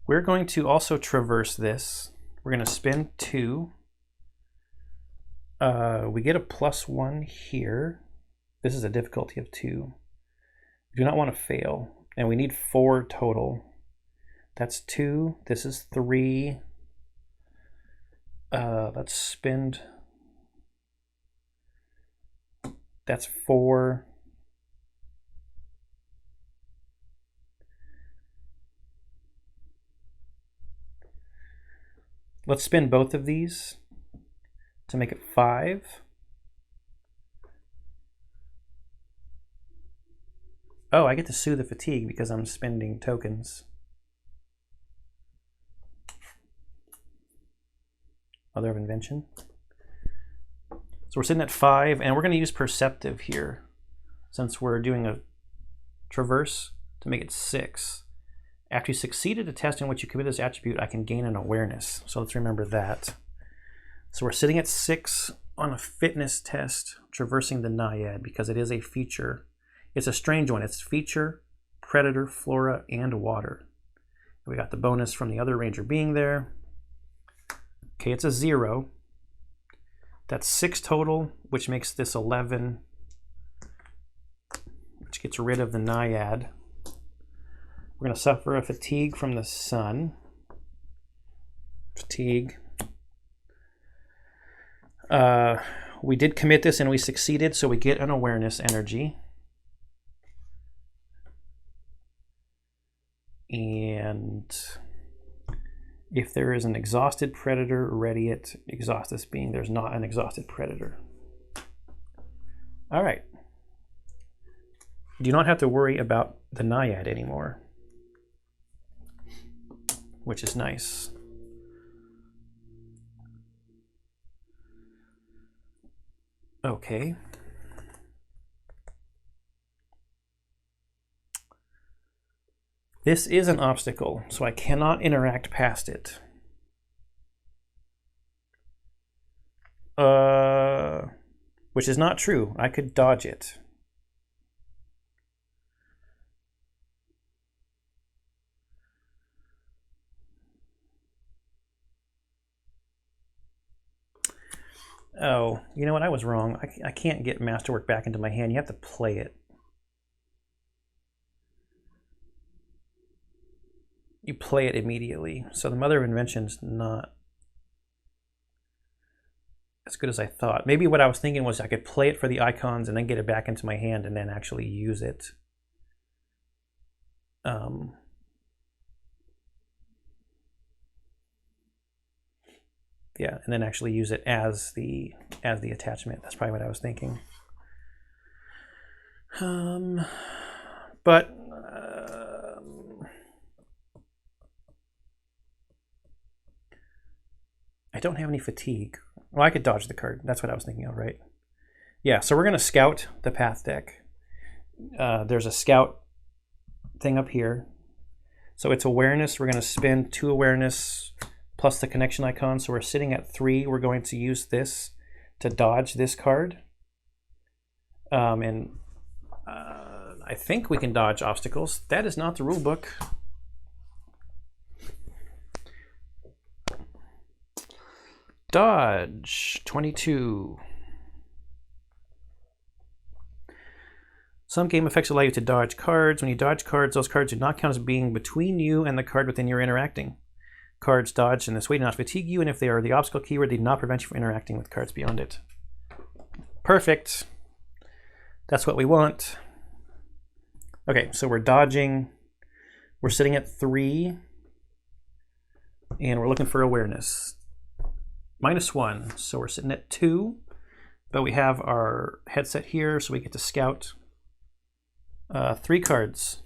We're going to also traverse this. We're going to spend 2. We get a +1 here. This is a difficulty of 2. We do not want to fail. And we need 4 total. That's 2. This is 3. Let's spend. That's 4. Let's spin both of these to make it 5. Oh, I get to soothe the fatigue because I'm spending tokens. Mother of Invention. So we're sitting at 5, and we're going to use Perceptive here since we're doing a traverse to make it 6. After you succeeded a test in which you commit this attribute, I can gain an awareness. So let's remember that. So we're sitting at 6 on a fitness test, traversing the Naiad, because it is a feature. It's a strange one. It's feature, predator, flora, and water. We got the bonus from the other ranger being there. Okay, it's a 0. That's 6 total, which makes this 11, which gets rid of the Naiad. We're going to suffer a fatigue from the sun. Fatigue. We did commit this and we succeeded, so we get an awareness energy. And if there is an exhausted predator, ready it. Exhaust this being there's not an exhausted predator. All right. You do not have to worry about the Naiad anymore, which is nice. Okay. This is an obstacle, so I cannot interact past it. Which is not true. I could dodge it. Oh, you know what? I was wrong. I can't get Masterwork back into my hand. You have to play it. You play it immediately. So the Mother of Invention's not as good as I thought. Maybe what I was thinking was I could play it for the icons and then get it back into my hand and then actually use it. Yeah, and then actually use it as the attachment. That's probably what I was thinking. But I don't have any fatigue. Well, I could dodge the card. That's what I was thinking of, right? Yeah, so we're going to scout the path deck. There's a scout thing up here. So it's awareness. We're going to spend 2 awareness plus the connection icon. So we're sitting at 3. We're going to use this to dodge this card. I think we can dodge obstacles. That is not the rule book. Dodge 22. Some game effects allow you to dodge cards. When you dodge cards, those cards do not count as being between you and the card within you're interacting. Cards dodged in this way do not fatigue you, and if they are the obstacle keyword, they do not prevent you from interacting with cards beyond it. Perfect. That's what we want. Okay, so we're dodging. We're sitting at 3, and we're looking for awareness. -1, so we're sitting at 2, but we have our headset here, so we get to scout 3 cards.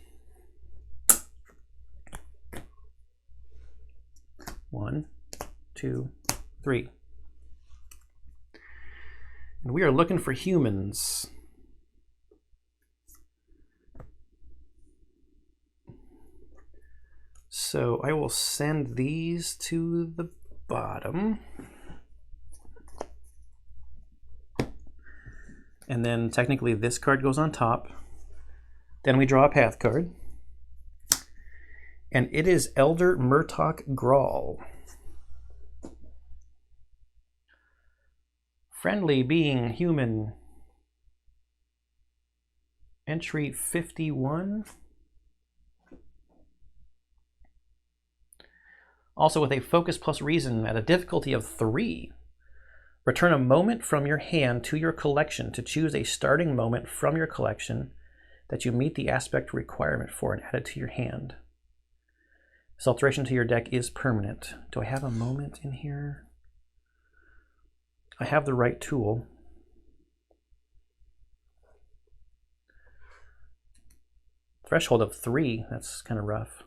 1, 2, 3. And we are looking for humans. So I will send these to the bottom. And then technically this card goes on top. Then we draw a path card. And it is Elder Murtok Grawl. Friendly being human. Entry 51. Also with a focus plus reason at a difficulty of 3. Return a moment from your hand to your collection to choose a starting moment from your collection that you meet the aspect requirement for and add it to your hand. This alteration to your deck is permanent. Do I have a moment in here? I have the right tool. threshold of 3. That's kind of rough.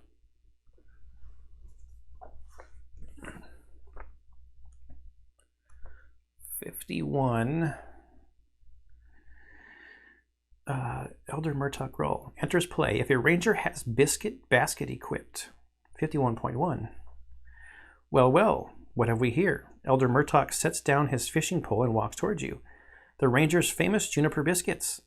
$51. Elder Murtok roll. Enters play if a ranger has biscuit basket equipped. 51.1. Well, well, what have we here? Elder Murtok sets down his fishing pole and walks towards you. The ranger's famous juniper biscuits.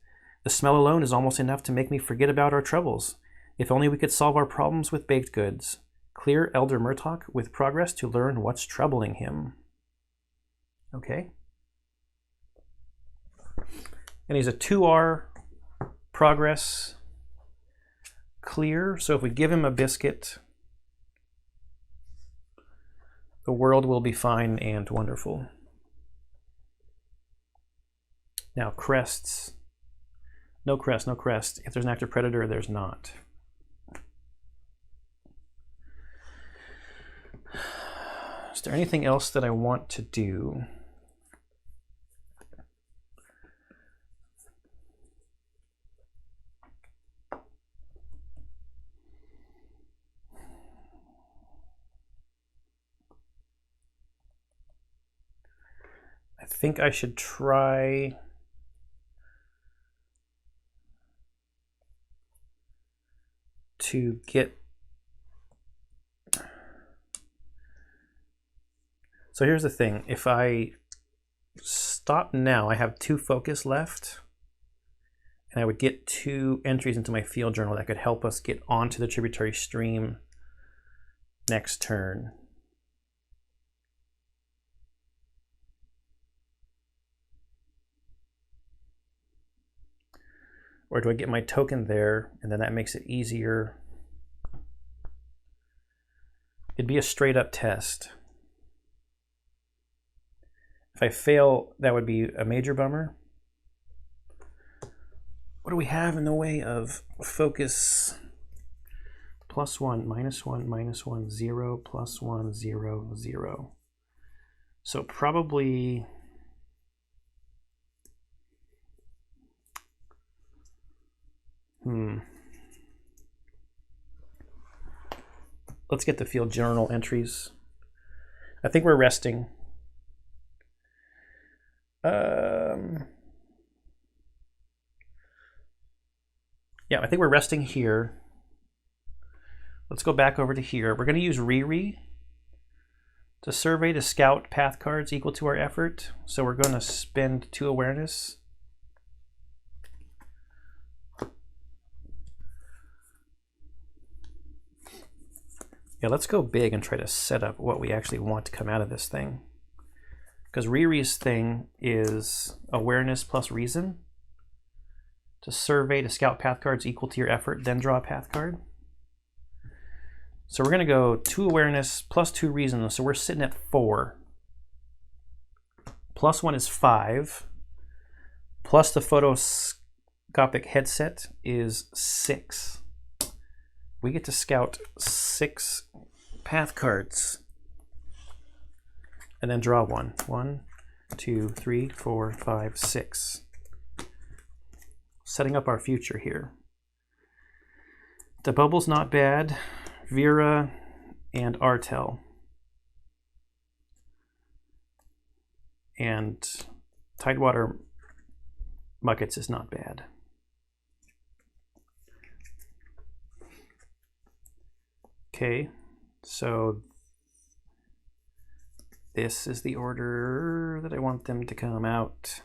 The smell alone is almost enough to make me forget about our troubles. If only we could solve our problems with baked goods. Clear Elder Murtok with progress to learn what's troubling him. Okay. And he's a 2R progress clear. So if we give him a biscuit, the world will be fine and wonderful. Now crests. No crest, no crest. If there's an active predator, there's not. Is there anything else that I want to do? I think I should try to get... So here's the thing. If I stop now, I have 2 focus left, and I would get 2 entries into my field journal that could help us get onto the tributary stream next turn. Or do I get my token there, and then that makes it easier? It'd be a straight up test. If I fail, that would be a major bummer. What do we have in the way of focus? +1, -1, -1, 0, +1, 0, 0. So probably... Let's get the field journal entries. I think we're resting. Yeah, I think we're resting here. Let's go back over to here. We're going to use Riri to survey to scout path cards equal to our effort. So we're going to spend 2 awareness. Yeah, let's go big and try to set up what we actually want to come out of this thing. Because Riri's thing is awareness plus reason. To survey to scout path cards equal to your effort, then draw a path card. So we're going to go 2 awareness plus 2 reason. So we're sitting at 4. +1 is 5. Plus the photoscopic headset is 6. We get to scout 6 path cards and then draw 1. 1, 2, 3, 4, 5, 6. Setting up our future here. The bubble's not bad. Vera and Artel. And Tidewater Buckets is not bad. Okay, so this is the order that I want them to come out.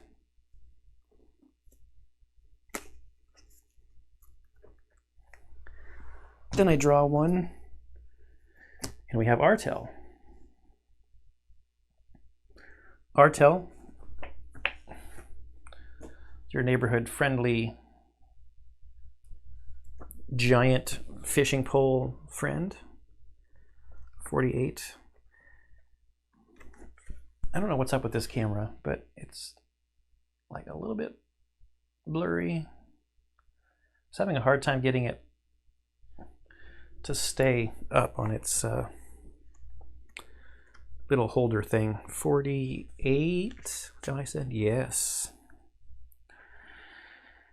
Then I draw 1, and we have Artel. Artel, your neighborhood friendly giant fishing pole friend. 48. I don't know what's up with this camera, but it's like a little bit blurry. I was having a hard time getting it to stay up on its little holder thing. 48, I said yes.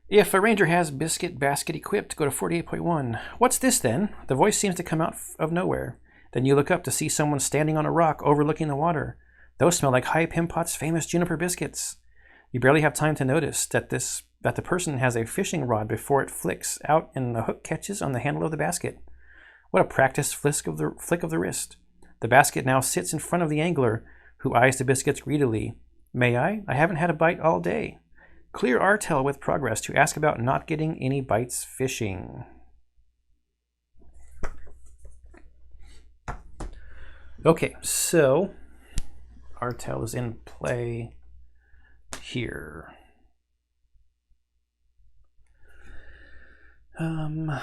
If a ranger has biscuit basket equipped, go to 48.1. What's this then? The voice seems to come out of nowhere. Then you look up to see someone standing on a rock overlooking the water. Those smell like High Pimpot's famous juniper biscuits. You barely have time to notice that the person has a fishing rod before it flicks out and the hook catches on the handle of the basket. What a practiced flick of the wrist. The basket now sits in front of the angler, who eyes the biscuits greedily. May I? I haven't had a bite all day. Clear RTEL with progress to ask about not getting any bites fishing. Okay, so RTEL is in play here. I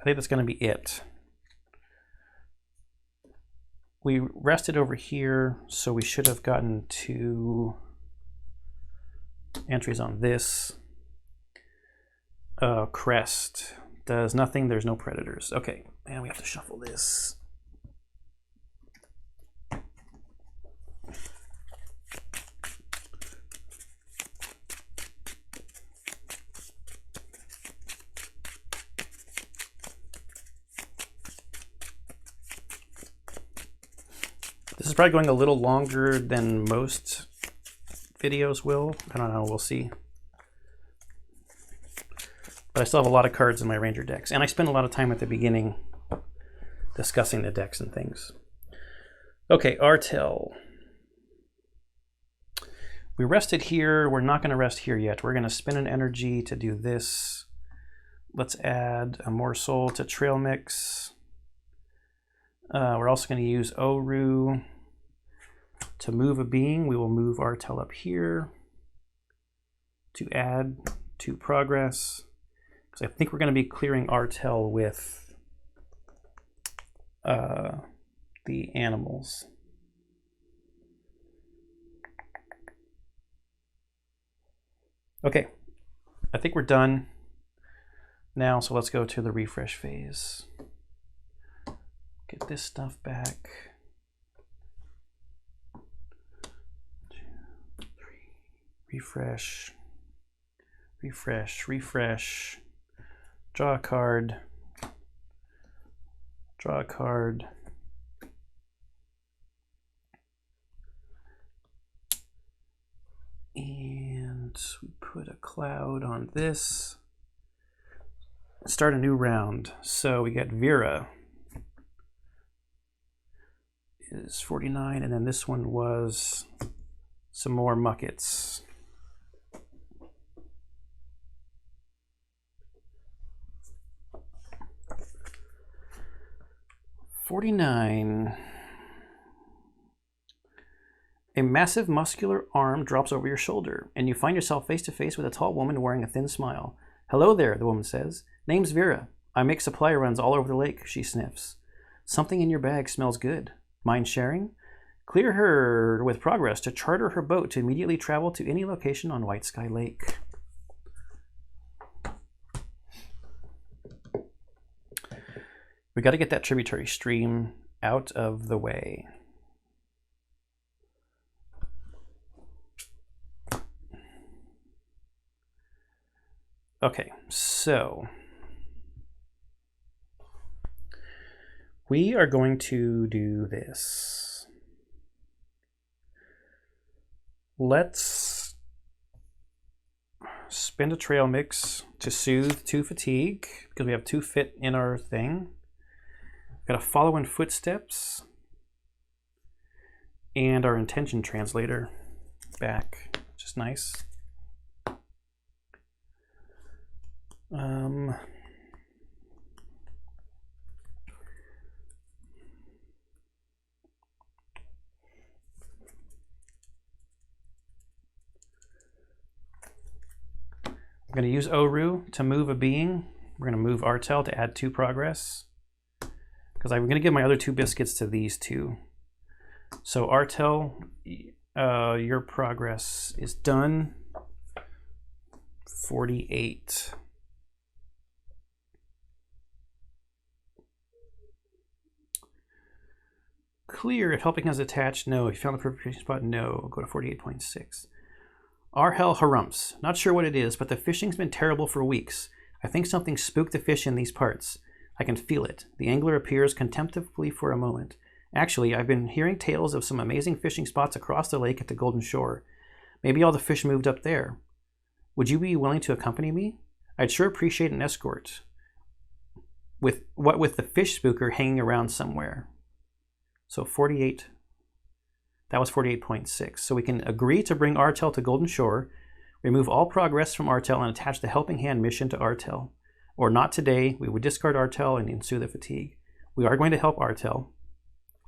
think that's going to be it. We rested over here, so we should have gotten 2 entries on this. Crest does nothing, there's no predators. Okay, and we have to shuffle this. This is probably going a little longer than most videos will. I don't know, we'll see. But I still have a lot of cards in my Ranger decks, and I spend a lot of time at the beginning discussing the decks and things. Okay, RTEL. We rested here. We're not going to rest here yet. We're going to spend an energy to do this. Let's add a morsel to trail mix. We're also going to use Oru to move a being. We will move RTEL up here to add to progress, because I think we're going to be clearing RTEL with the animals. Okay, I think we're done now, so let's go to the refresh phase. Get this stuff back. 2, 3. Refresh. Refresh. Refresh. Draw a card. Draw a card. And we put a cloud on this. Start a new round. So we get Vera. Is 49, and then this one was some more muckets. $49. A massive muscular arm drops over your shoulder, and you find yourself face to face with a tall woman wearing a thin smile. Hello there, the woman says. Name's Vera. I make supply runs all over the lake, she sniffs. Something in your bag smells good. Mind sharing? Clear her with progress to charter her boat to immediately travel to any location on White Sky Lake. We got to get that tributary stream out of the way. Okay, so we are going to do this. Let's spend a trail mix to soothe 2 fatigue, because we have 2 fit in our thing. Got to follow in footsteps, and our intention translator back, which is nice. We're going to use Oru to move a being. We're going to move RTEL to add 2 progress, because I'm going to give my other 2 biscuits to these 2. So RTEL, your progress is done. 48. Clear if helping us attach, no. If you found the appropriation spot, no. Go to 48.6. Our hell harumps. Not sure what it is, but the fishing's been terrible for weeks. I think something spooked the fish in these parts. I can feel it. The angler appears contemplatively for a moment. Actually, I've been hearing tales of some amazing fishing spots across the lake at the Golden Shore. Maybe all the fish moved up there. Would you be willing to accompany me? I'd sure appreciate an escort. With the fish spooker hanging around somewhere. So 48. That was 48.6. So we can agree to bring Artel to Golden Shore, remove all progress from Artel, and attach the Helping Hand mission to Artel. Or not today, we would discard Artel and ensue the fatigue. We are going to help Artel.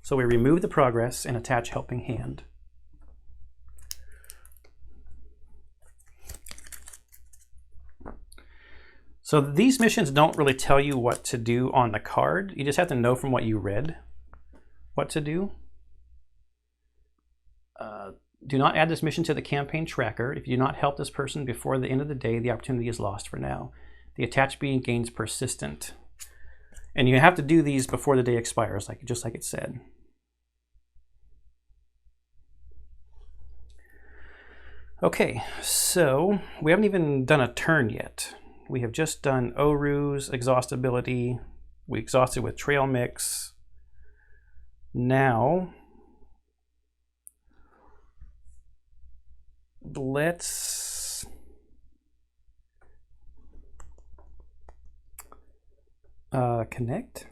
So we remove the progress and attach Helping Hand. So these missions don't really tell you what to do on the card. You just have to know from what you read what to do. Do not add this mission to the campaign tracker. If you do not help this person before the end of the day, the opportunity is lost for now. The attached being gains persistent. And you have to do these before the day expires, just like it said. Okay, so we haven't even done a turn yet. We have just done Oru's exhaustibility. We exhausted with trail mix. Now, let's connect.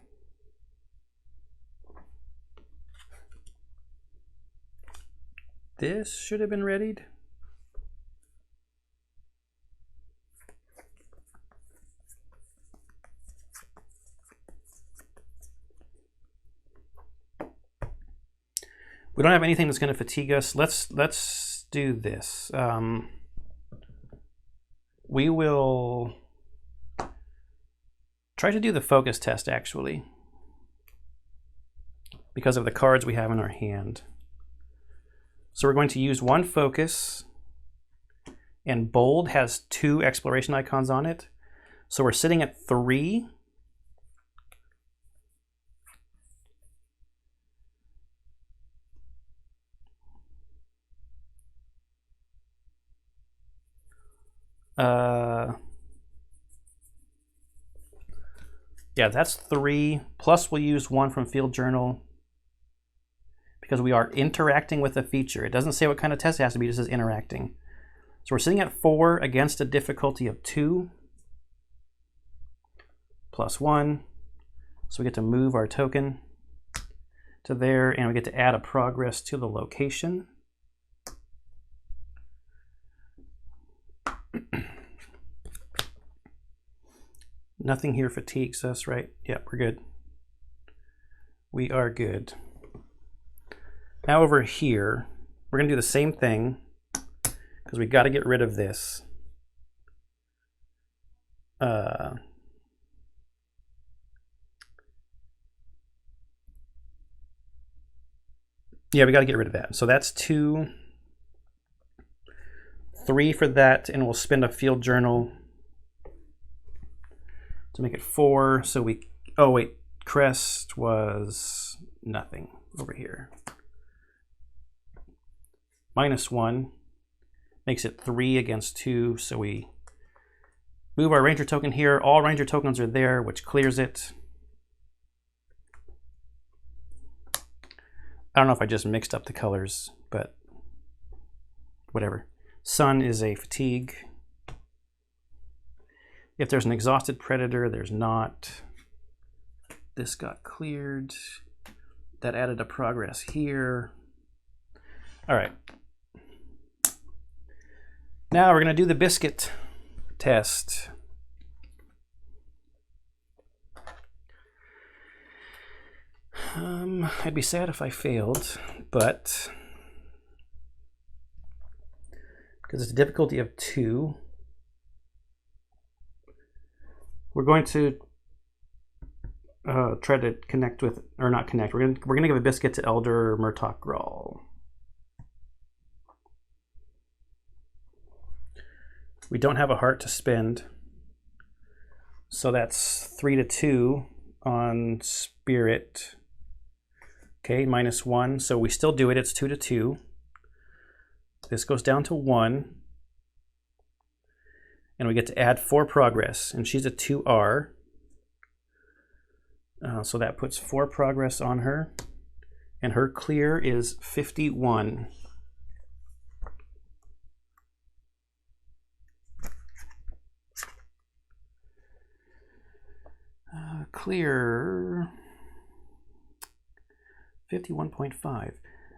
This should have been readied. We don't have anything that's going to fatigue us. Let's do this. We will try to do the focus test, actually, because of the cards we have in our hand. So we're going to use one focus, and bold has 2 exploration icons on it. So we're sitting at 3. Yeah, that's 3. Plus we'll use 1 from Field Journal because we are interacting with a feature. It doesn't say what kind of test it has to be, it just says interacting. So we're sitting at 4 against a difficulty of 2. Plus 1. So we get to move our token to there, and we get to add a progress to the location. Nothing here fatigues us, right? Yep, we're good. We are good. Now over here, we're going to do the same thing because we got to get rid of this. Yeah, we got to get rid of that. So that's 2, 3 for that, and we'll spend a Field Journal to make it 4. So we, oh wait, crest was nothing over here. -1 makes it 3 against 2. So we move our ranger token here. All ranger tokens are there, which clears it. I don't know if I just mixed up the colors, but whatever. Sun is a fatigue. If there's an exhausted predator, there's not. This got cleared. That added a progress here. All right. Now we're going to do the biscuit test. I'd be sad if I failed, but because it's a difficulty of 2, we're going to try to connect with, or not connect. We're gonna give a biscuit to Elder Murtok Grawl. We don't have a heart to spend, so that's 3 to 2 on spirit. Okay, -1, so we still do it. It's 2 to 2. This goes down to 1. And we get to add 4 progress, and she's a 2R. So that puts 4 progress on her, and her clear is 51. Clear 51.5.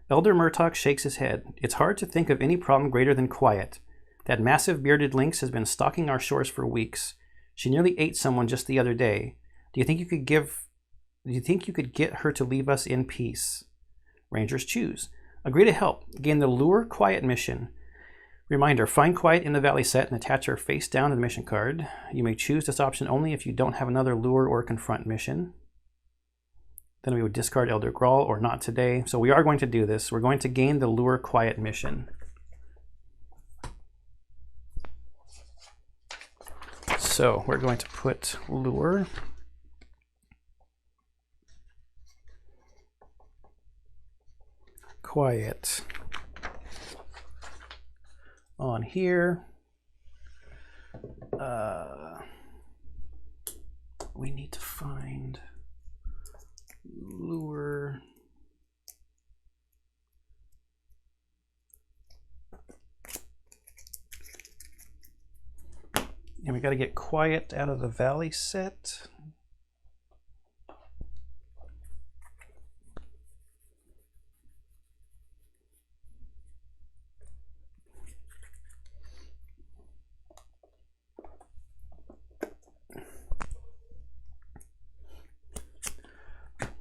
Elder Murtok shakes his head. It's hard to think of any problem greater than quiet. That massive bearded lynx has been stalking our shores for weeks. She nearly ate someone just the other day. Do you think you could get her to leave us in peace? Rangers choose. Agree to help. Gain the Lure Quiet mission. Reminder, find Quiet in the Valley set and attach her face down to the mission card. You may choose this option only if you don't have another Lure or Confront mission. Then we would discard Elder Grawl or Not Today. So we are going to do this. We're going to gain the Lure Quiet mission. So we're going to put Lure. Quiet on here. We need to find Lure. And we got to get Quiet out of the Valley set.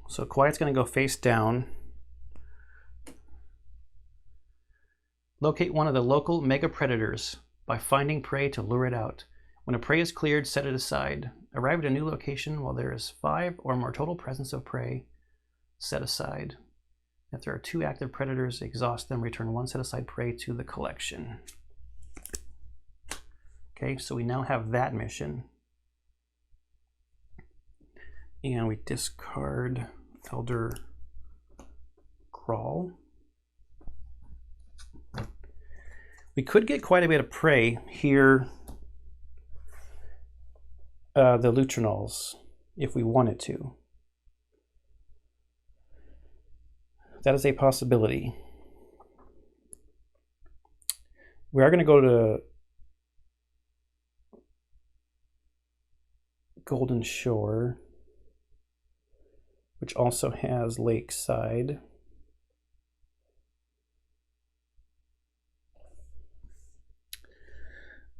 So Quiet's going to go face down. Locate one of the local mega predators by finding prey to lure it out. When a prey is cleared, set it aside. Arrive at a new location while there is 5 or more total presence of prey. Set aside. If there are 2 active predators, exhaust them. Return 1 set aside prey to the collection. Okay, so we now have that mission. And we discard Elder Grawl. We could get quite a bit of prey here, the Lutrinals, if we wanted to. That is a possibility. We are going to go to Golden Shore, which also has Lakeside.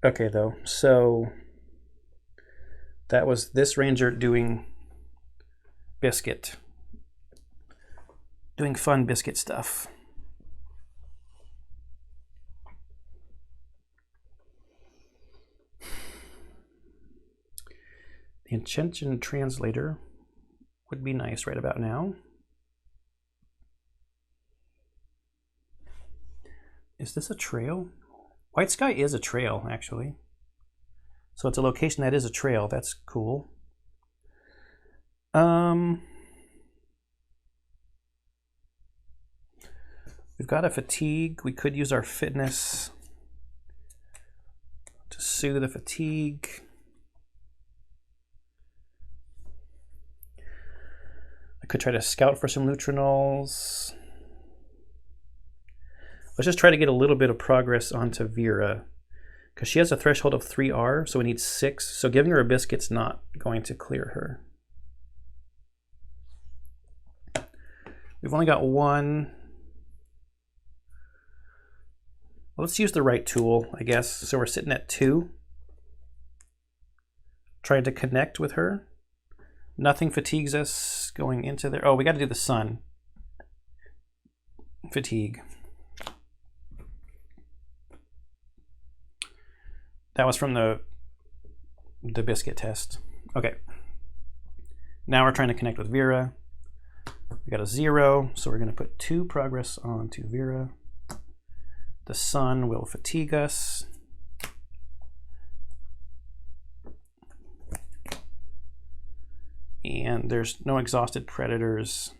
Okay, though, so that was this ranger doing Biscuit. Doing fun Biscuit stuff. The Enchanted Translator would be nice right about now. Is this a trail? White Sky is a trail, actually. So it's a location that is a trail. That's cool. We've got a fatigue. We could use our fitness to soothe the fatigue. I could try to scout for some Lutrinals. Let's just try to get a little bit of progress onto Vera, because she has a threshold of 3R, so we need 6. So giving her a Biscuit's not going to clear her. We've only got 1. Let's use the right tool, I guess. So we're sitting at 2. Trying to connect with her. Nothing fatigues us going into there. Oh, we got to do the sun. Fatigue. That was from the Biscuit test. Okay. Now we're trying to connect with Vera. We got a 0, so we're going to put 2 progress onto Vera. The sun will fatigue us. And there's no exhausted predators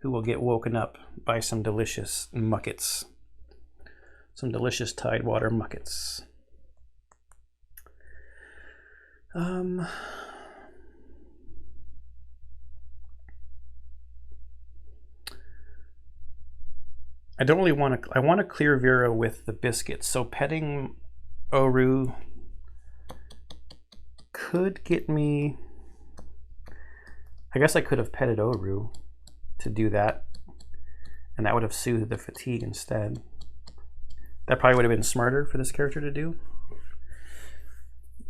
who will get woken up by some delicious muckets. Some delicious Tidewater muckets. I don't really want to. I want to clear Vera with the biscuits. So petting Oru could get me. I guess I could have petted Oru to do that, and that would have soothed the fatigue instead. That probably would have been smarter for this character to do.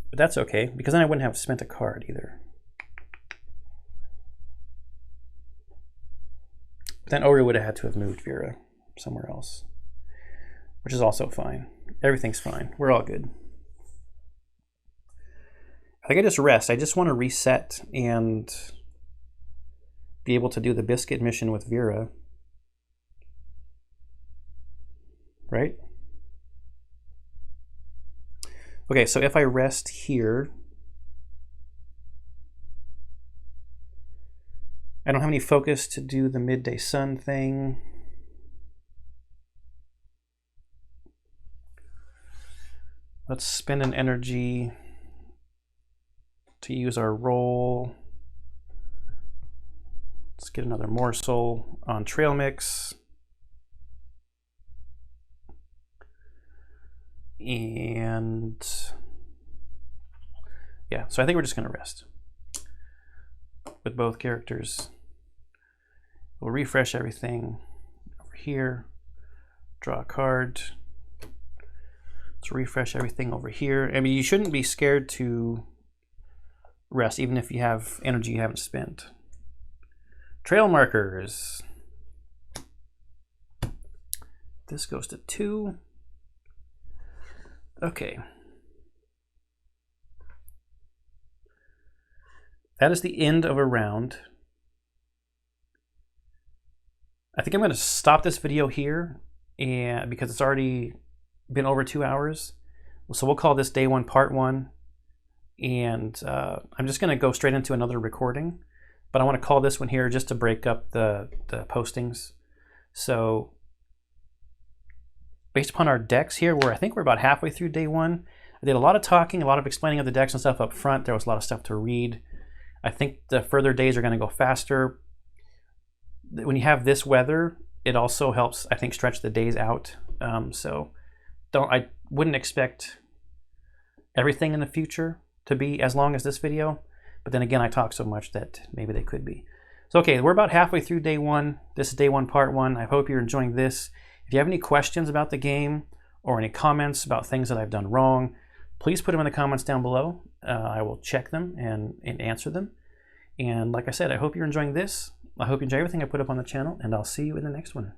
But that's okay, because then I wouldn't have spent a card either. But then Oru would have had to have moved Vera somewhere else, which is also fine. Everything's fine. We're all good. I think I just rest. I just want to reset and be able to do the biscuit mission with Vera. Right? Okay, so if I rest here, I don't have any focus to do the midday sun thing. Let's spend an energy to use our roll. Let's get another morsel on trail mix. And yeah, so I think we're just going to rest with both characters. We'll refresh everything over here, draw a card. Let's refresh everything over here. I mean, you shouldn't be scared to rest, even if you have energy you haven't spent. Trail markers. This goes to 2. Okay. That is the end of a round. I think I'm going to stop this video here, and because it's already been over 2 hours. So we'll call this day 1 part 1. And I'm just going to go straight into another recording. But I want to call this one here just to break up the postings. So based upon our decks here, I think we're about halfway through day 1. I did a lot of talking, a lot of explaining of the decks and stuff up front. There was a lot of stuff to read. I think the further days are going to go faster. When you have this weather, it also helps, I think, stretch the days out. I wouldn't expect everything in the future to be as long as this video, but then again, I talk so much that maybe they could be. So okay, we're about halfway through day 1. This is day 1 part 1. I hope you're enjoying this. If you have any questions about the game or any comments about things that I've done wrong, please put them in the comments down below. I will check them and answer them. And like I said, I hope you're enjoying this. I hope you enjoy everything I put up on the channel, and I'll see you in the next one.